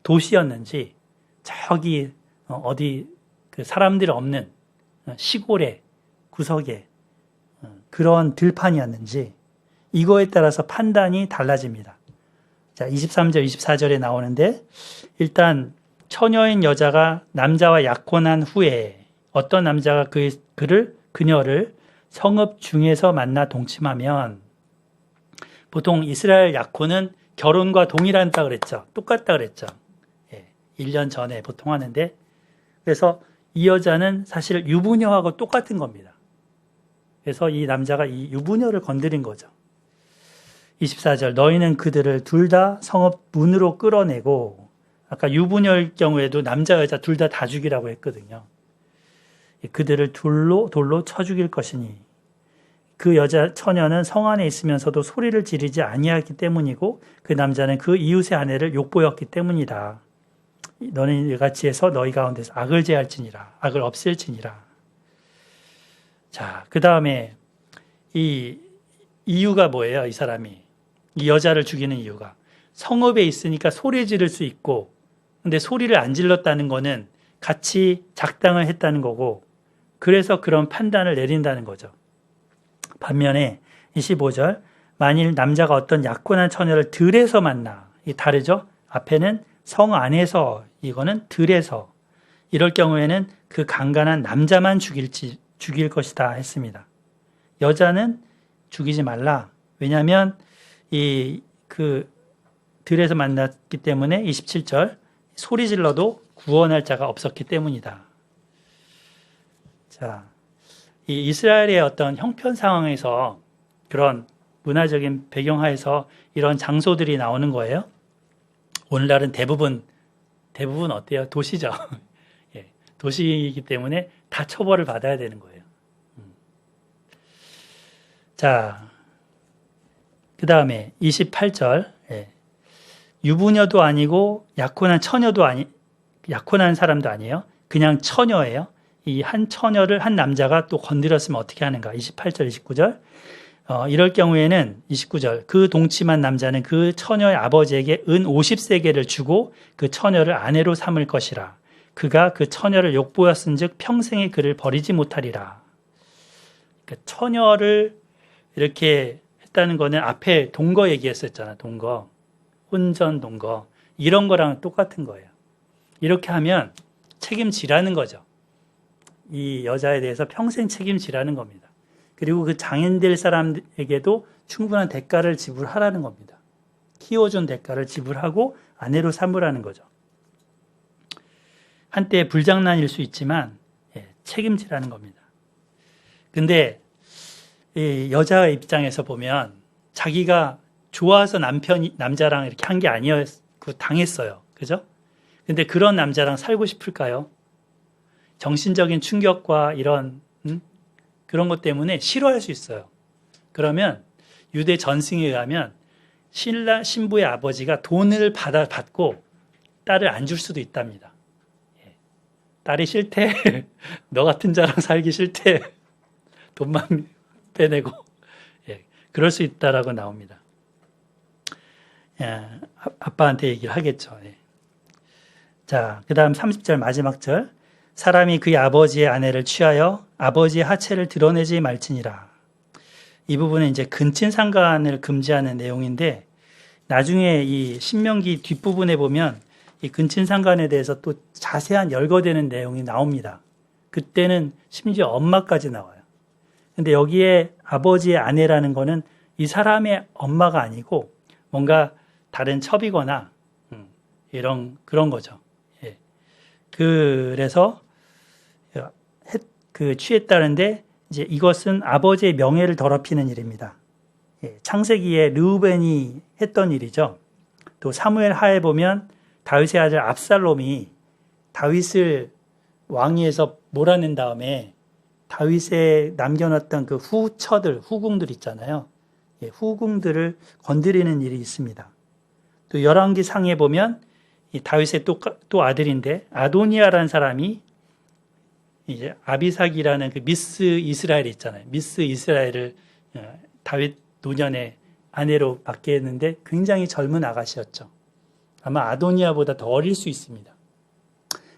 도시였는지 저기 어디 그 사람들이 없는 시골의 구석에 그런 들판이었는지 이거에 따라서 판단이 달라집니다. 자, 23절, 24절에 나오는데 일단 처녀인 여자가 남자와 약혼한 후에 어떤 남자가 그녀를 성읍 중에서 만나 동침하면 보통 이스라엘 약혼은 결혼과 동일하다 그랬죠. 똑같다 그랬죠. 1년 전에 보통 하는데 그래서 이 여자는 사실 유부녀하고 똑같은 겁니다. 그래서 이 남자가 이 유부녀를 건드린 거죠. 24절 너희는 그들을 둘 다 성읍 문으로 끌어내고 아까 유부녀일 경우에도 남자 여자 둘 다 죽이라고 했거든요. 그들을 돌로 쳐 죽일 것이니 그 여자 처녀는 성 안에 있으면서도 소리를 지르지 아니하기 때문이고 그 남자는 그 이웃의 아내를 욕보였기 때문이다. 너는 이같이 해서 너희 가운데서 악을 제할지니라. 악을 없앨지니라. 자, 그 다음에 이 이유가 뭐예요? 이 사람이. 이 여자를 죽이는 이유가. 성읍에 있으니까 소리 지를 수 있고 근데 소리를 안 질렀다는 거는 같이 작당을 했다는 거고 그래서 그런 판단을 내린다는 거죠. 반면에 25절 만일 남자가 어떤 약혼한 처녀를 들에서 만나 이 다르죠? 앞에는 성 안에서 이거는 들에서 이럴 경우에는 그 강간한 남자만 죽일 것이다 했습니다. 여자는 죽이지 말라. 왜냐하면 그 들에서 만났기 때문에 27절 소리 질러도 구원할 자가 없었기 때문이다. 자, 이 이스라엘의 어떤 형편 상황에서 그런 문화적인 배경하에서 이런 장소들이 나오는 거예요. 오늘날은 대부분 어때요? 도시죠. 예, 도시이기 때문에 다 처벌을 받아야 되는 거예요. 자, 그 다음에 28절 유부녀도 아니고 약혼한 사람도 아니에요. 그냥 처녀예요. 이 한 처녀를 한 남자가 또 건드렸으면 어떻게 하는가? 28절, 29절. 이럴 경우에는 29절 그 동침한 남자는 그 처녀의 아버지에게 은 50세겔을 주고 그 처녀를 아내로 삼을 것이라. 그가 그 처녀를 욕보였은즉 평생에 그를 버리지 못하리라. 그러니까 처녀를 이렇게 했다는 거는 앞에 동거 얘기했었잖아. 동거, 혼전 동거 이런 거랑 똑같은 거예요. 이렇게 하면 책임지라는 거죠. 이 여자에 대해서 평생 책임지라는 겁니다. 그리고 그 장인될 사람에게도 충분한 대가를 지불하라는 겁니다. 키워준 대가를 지불하고 아내로 삼으라는 거죠. 한때 불장난일 수 있지만 책임지라는 겁니다. 근데 이 여자 입장에서 보면 자기가 좋아서 남자랑 이렇게 한 게 아니었고 당했어요. 그죠? 근데 그런 남자랑 살고 싶을까요? 정신적인 충격과 이런 그런 것 때문에 싫어할 수 있어요. 그러면 유대 전승에 의하면 신부의 아버지가 돈을 받고 딸을 안 줄 수도 있답니다. 딸이 싫대. 너 같은 자랑 살기 싫대. 돈만 빼내고 그럴 수 있다라고 나옵니다. 아빠한테 얘기를 하겠죠. 자, 그 다음 30절 마지막 절. 사람이 그의 아버지의 아내를 취하여 아버지의 하체를 드러내지 말지니라. 이 부분은 이제 근친 상간을 금지하는 내용인데 나중에 이 신명기 뒷부분에 보면 이 근친 상간에 대해서 또 자세한 열거되는 내용이 나옵니다. 그때는 심지어 엄마까지 나와요. 근데 여기에 아버지의 아내라는 거는 이 사람의 엄마가 아니고 뭔가 다른 첩이거나 그런 거죠. 그래서 취했다는데 이제 이것은 아버지의 명예를 더럽히는 일입니다. 창세기에 르우벤이 했던 일이죠. 또 사무엘 하에 보면 다윗의 아들 압살롬이 다윗을 왕위에서 몰아낸 다음에 다윗에 남겨놨던 그 후궁들 있잖아요. 후궁들을 건드리는 일이 있습니다. 또 열왕기 상에 보면 이 다윗의 또 아들인데 아도니아라는 사람이 이제 아비삭이라는 그 미스 이스라엘 있잖아요. 미스 이스라엘을 다윗 노년의 아내로 맡게 했는데 굉장히 젊은 아가씨였죠. 아마 아도니아보다 더 어릴 수 있습니다.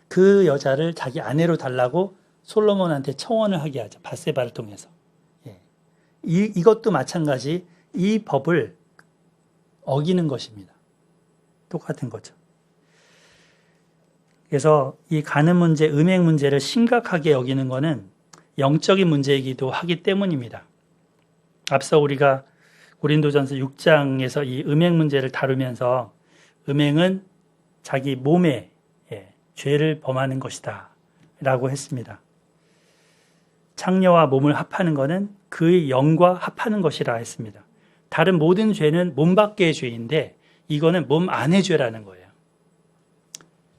그 여자를 자기 아내로 달라고 솔로몬한테 청혼을 하게 하죠. 밧세바를 통해서. 이것도 마찬가지 이 법을 어기는 것입니다. 똑같은 거죠. 그래서 이 간음 문제, 음행 문제를 심각하게 여기는 것은 영적인 문제이기도 하기 때문입니다. 앞서 우리가 고린도전서 6장에서 이 음행 문제를 다루면서 음행은 자기 몸에 죄를 범하는 것이다 라고 했습니다. 창녀와 몸을 합하는 것은 그의 영과 합하는 것이라 했습니다. 다른 모든 죄는 몸 밖의 죄인데 이거는 몸 안의 죄라는 거예요.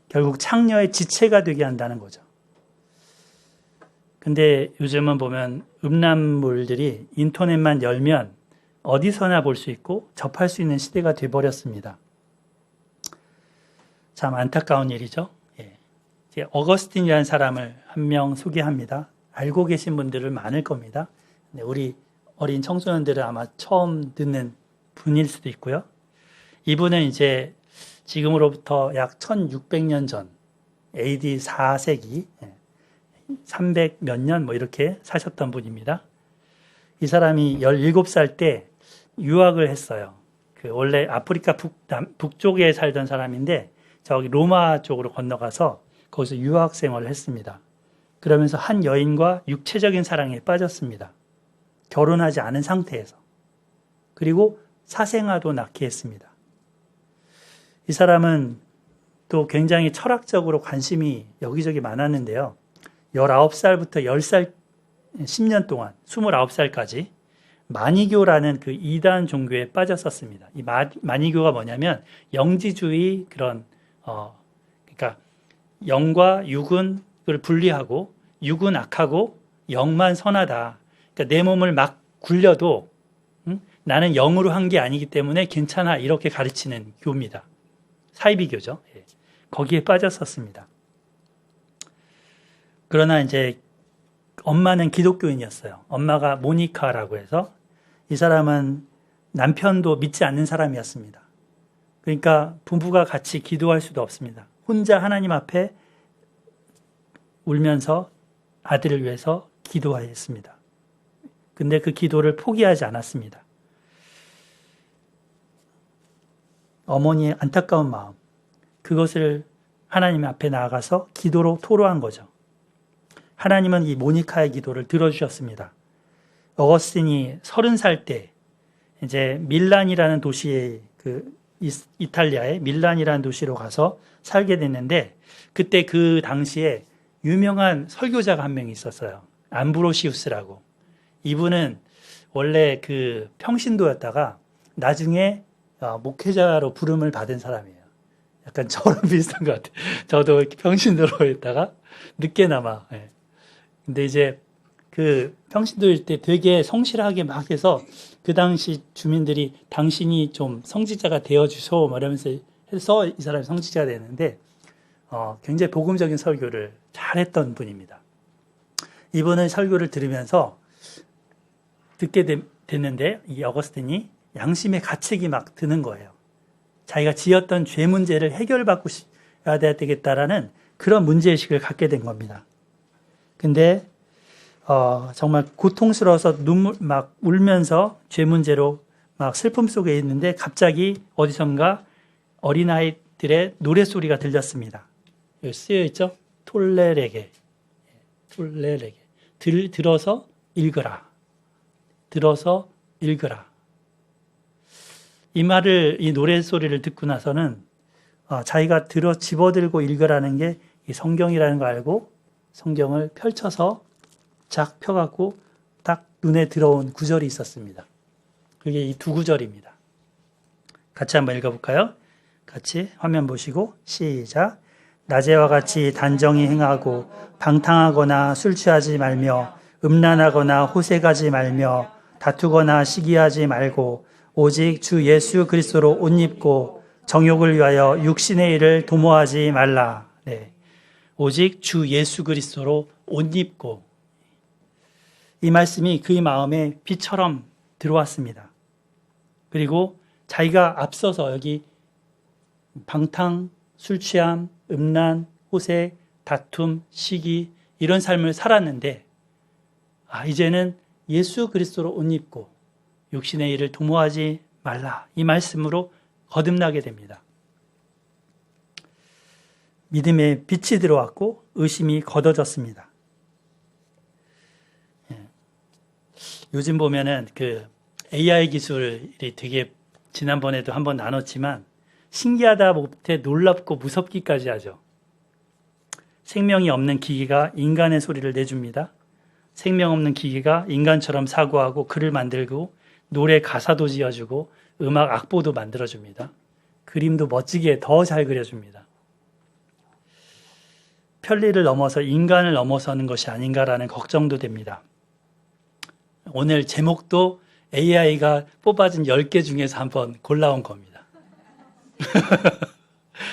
결국 창녀의 지체가 되게 한다는 거죠. 근데 요즘은 보면 음란물들이 인터넷만 열면 어디서나 볼 수 있고 접할 수 있는 시대가 돼버렸습니다. 참 안타까운 일이죠. 어거스틴이라는 사람을 한 명 소개합니다. 알고 계신 분들은 많을 겁니다. 우리 어린 청소년들은 아마 처음 듣는 분일 수도 있고요. 이분은 이제 지금으로부터 약 1600년 전 AD 4세기 300 몇 년 뭐 이렇게 사셨던 분입니다. 이 사람이 17살 때 유학을 했어요. 원래 아프리카 북쪽에 살던 사람인데 저기 로마 쪽으로 건너가서 거기서 유학 생활을 했습니다. 그러면서 한 여인과 육체적인 사랑에 빠졌습니다. 결혼하지 않은 상태에서. 그리고 사생아도 낳게 했습니다. 이 사람은 또 굉장히 철학적으로 관심이 여기저기 많았는데요. 19살부터 10살, 10년 동안 29살까지 마니교라는 그 이단 종교에 빠졌었습니다. 이 마니교가 뭐냐면 영지주의 그런 그러니까 영과 육은 분리하고 육은 악하고 영만 선하다. 그러니까 내 몸을 막 굴려도 나는 영으로 한 게 아니기 때문에 괜찮아 이렇게 가르치는 교입니다. 사이비교죠. 거기에 빠졌었습니다. 그러나 이제 엄마는 기독교인이었어요. 엄마가 모니카라고 해서 이 사람은 남편도 믿지 않는 사람이었습니다. 그러니까 부부가 같이 기도할 수도 없습니다. 혼자 하나님 앞에 울면서 아들을 위해서 기도했습니다. 근데 그 기도를 포기하지 않았습니다. 어머니의 안타까운 마음, 그것을 하나님 앞에 나아가서 기도로 토로한 거죠. 하나님은 이 모니카의 기도를 들어주셨습니다. 어거스틴이 30살 때 이제 밀란이라는 도시에 이탈리아의 밀란이라는 도시로 가서 살게 됐는데 그때 그 당시에 유명한 설교자가 한 명 있었어요. 암브로시우스라고. 이분은 원래 그 평신도였다가 나중에 목회자로 부름을 받은 사람이에요. 약간 저랑 비슷한 것 같아요. 저도 평신도로 했다가 늦게나마. 근데 이제 그 평신도일 때 되게 성실하게 막 해서 그 당시 주민들이 당신이 좀 성직자가 되어주소 이러면서 해서 이 사람이 성직자가 되는데 굉장히 복음적인 설교를 잘했던 분입니다. 이분은 설교를 들으면서 듣게 됐는데 이 어거스틴이 양심의 가책이 막 드는 거예요. 자기가 지었던 죄 문제를 해결받고 싶어야 되겠다라는 그런 문제의식을 갖게 된 겁니다. 근데 정말 고통스러워서 눈물 막 울면서 죄 문제로 막 슬픔 속에 있는데 갑자기 어디선가 어린아이들의 노래소리가 들렸습니다. 여기 쓰여 있죠? 톨레레게. 들어서 읽으라. 들어서 읽으라. 이 노래소리를 듣고 나서는 자기가 집어들고 읽으라는 게 이 성경이라는 걸 알고 성경을 펼쳐서 쫙 펴갖고 딱 눈에 들어온 구절이 있었습니다. 그게 이 두 구절입니다. 같이 한번 읽어볼까요? 같이 화면 보시고 시작. 낮에와 같이 단정히 행하고 방탕하거나 술 취하지 말며 음란하거나 호색하지 말며 다투거나 시기하지 말고 오직 주 예수 그리스도로 옷 입고 정욕을 위하여 육신의 일을 도모하지 말라. 네. 오직 주 예수 그리스도로 옷 입고. 이 말씀이 그의 마음에 비처럼 들어왔습니다. 그리고 자기가 앞서서 여기 방탕, 술 취함, 음란, 호색, 다툼, 시기 이런 삶을 살았는데 이제는 예수 그리스도로 옷 입고 육신의 일을 도모하지 말라. 이 말씀으로 거듭나게 됩니다. 믿음의 빛이 들어왔고 의심이 걷어졌습니다. 요즘 보면은 그 AI 기술이 되게 지난번에도 한번 나눴지만 신기하다 못해 놀랍고 무섭기까지 하죠. 생명이 없는 기계가 인간의 소리를 내줍니다. 생명 없는 기계가 인간처럼 사고하고 글을 만들고 노래 가사도 지어주고 음악 악보도 만들어줍니다. 그림도 멋지게 더 잘 그려줍니다. 편리를 넘어서 인간을 넘어서는 것이 아닌가라는 걱정도 됩니다. 오늘 제목도 AI가 뽑아준 10개 중에서 한번 골라온 겁니다.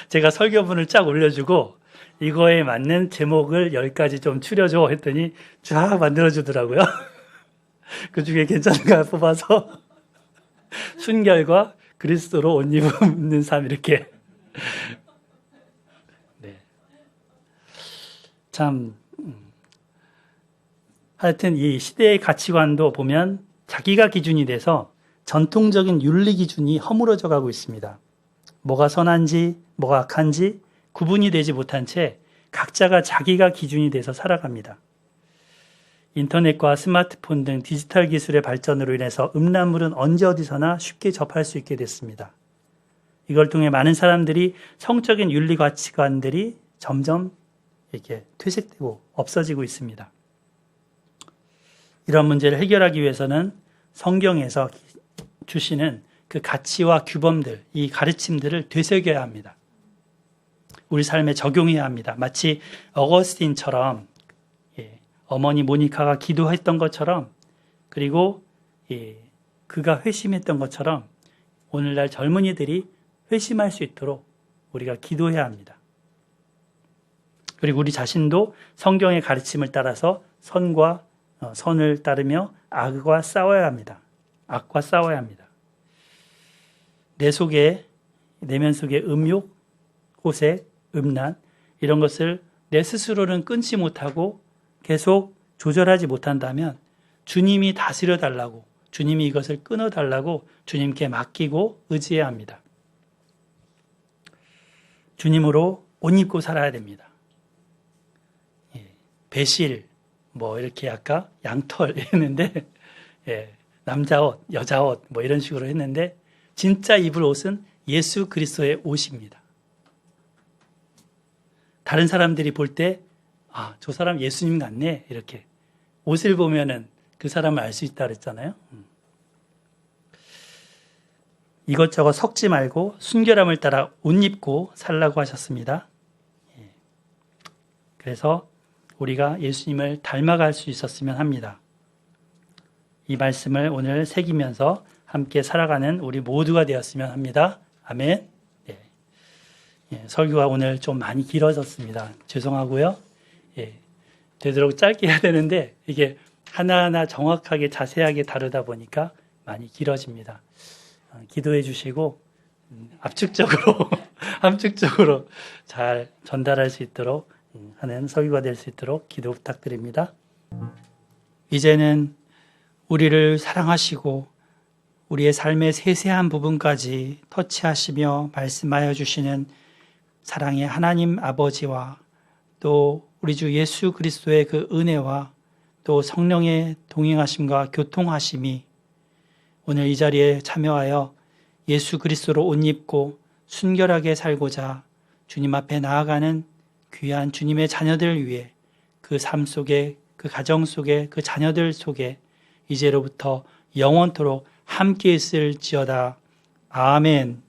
제가 설교문을 쫙 올려주고 이거에 맞는 제목을 10가지 좀 추려줘 했더니 쫙 만들어주더라고요. 그 중에 괜찮은 거 뽑아서 순결과 그리스도로 옷 입는 삶 이렇게. 네. 참 하여튼 이 시대의 가치관도 보면 자기가 기준이 돼서 전통적인 윤리 기준이 허물어져 가고 있습니다. 뭐가 선한지 뭐가 악한지 구분이 되지 못한 채 각자가 자기가 기준이 돼서 살아갑니다. 인터넷과 스마트폰 등 디지털 기술의 발전으로 인해서 음란물은 언제 어디서나 쉽게 접할 수 있게 됐습니다. 이걸 통해 많은 사람들이 성적인 윤리 가치관들이 점점 이렇게 퇴색되고 없어지고 있습니다. 이런 문제를 해결하기 위해서는 성경에서 주시는 그 가치와 규범들, 이 가르침들을 되새겨야 합니다. 우리 삶에 적용해야 합니다. 마치 어거스틴처럼 어머니 모니카가 기도했던 것처럼 그리고 그가 회심했던 것처럼 오늘날 젊은이들이 회심할 수 있도록 우리가 기도해야 합니다. 그리고 우리 자신도 성경의 가르침을 따라서 선을 따르며 악과 싸워야 합니다. 악과 싸워야 합니다. 내면 속에 음욕, 호색, 음란 이런 것을 내 스스로는 끊지 못하고 계속 조절하지 못한다면 주님이 다스려 달라고, 주님이 이것을 끊어 달라고 주님께 맡기고 의지해야 합니다. 주님으로 옷 입고 살아야 됩니다. 배실, 이렇게 아까 양털 했는데, 남자 옷, 여자 옷, 이런 식으로 했는데, 진짜 입을 옷은 예수 그리스도의 옷입니다. 다른 사람들이 볼 때, 저 사람 예수님 같네. 이렇게. 옷을 보면은 그 사람을 알 수 있다 그랬잖아요. 이것저것 섞지 말고 순결함을 따라 옷 입고 살라고 하셨습니다. 그래서 우리가 예수님을 닮아갈 수 있었으면 합니다. 이 말씀을 오늘 새기면서 함께 살아가는 우리 모두가 되었으면 합니다. 아멘. 설교가 오늘 좀 많이 길어졌습니다. 죄송하고요. 되도록 짧게 해야 되는데 이게 하나하나 정확하게 자세하게 다루다 보니까 많이 길어집니다. 기도해 주시고 함축적으로 잘 전달할 수 있도록 하는 설교가 될 수 있도록 기도 부탁드립니다. 이제는 우리를 사랑하시고 우리의 삶의 세세한 부분까지 터치하시며 말씀하여 주시는 사랑의 하나님 아버지와 또 우리 주 예수 그리스도의 그 은혜와 또 성령의 동행하심과 교통하심이 오늘 이 자리에 참여하여 예수 그리스도로 옷 입고 순결하게 살고자 주님 앞에 나아가는 귀한 주님의 자녀들 위해 그 삶 속에 그 가정 속에 그 자녀들 속에 이제로부터 영원토록 함께 있을지어다. 아멘.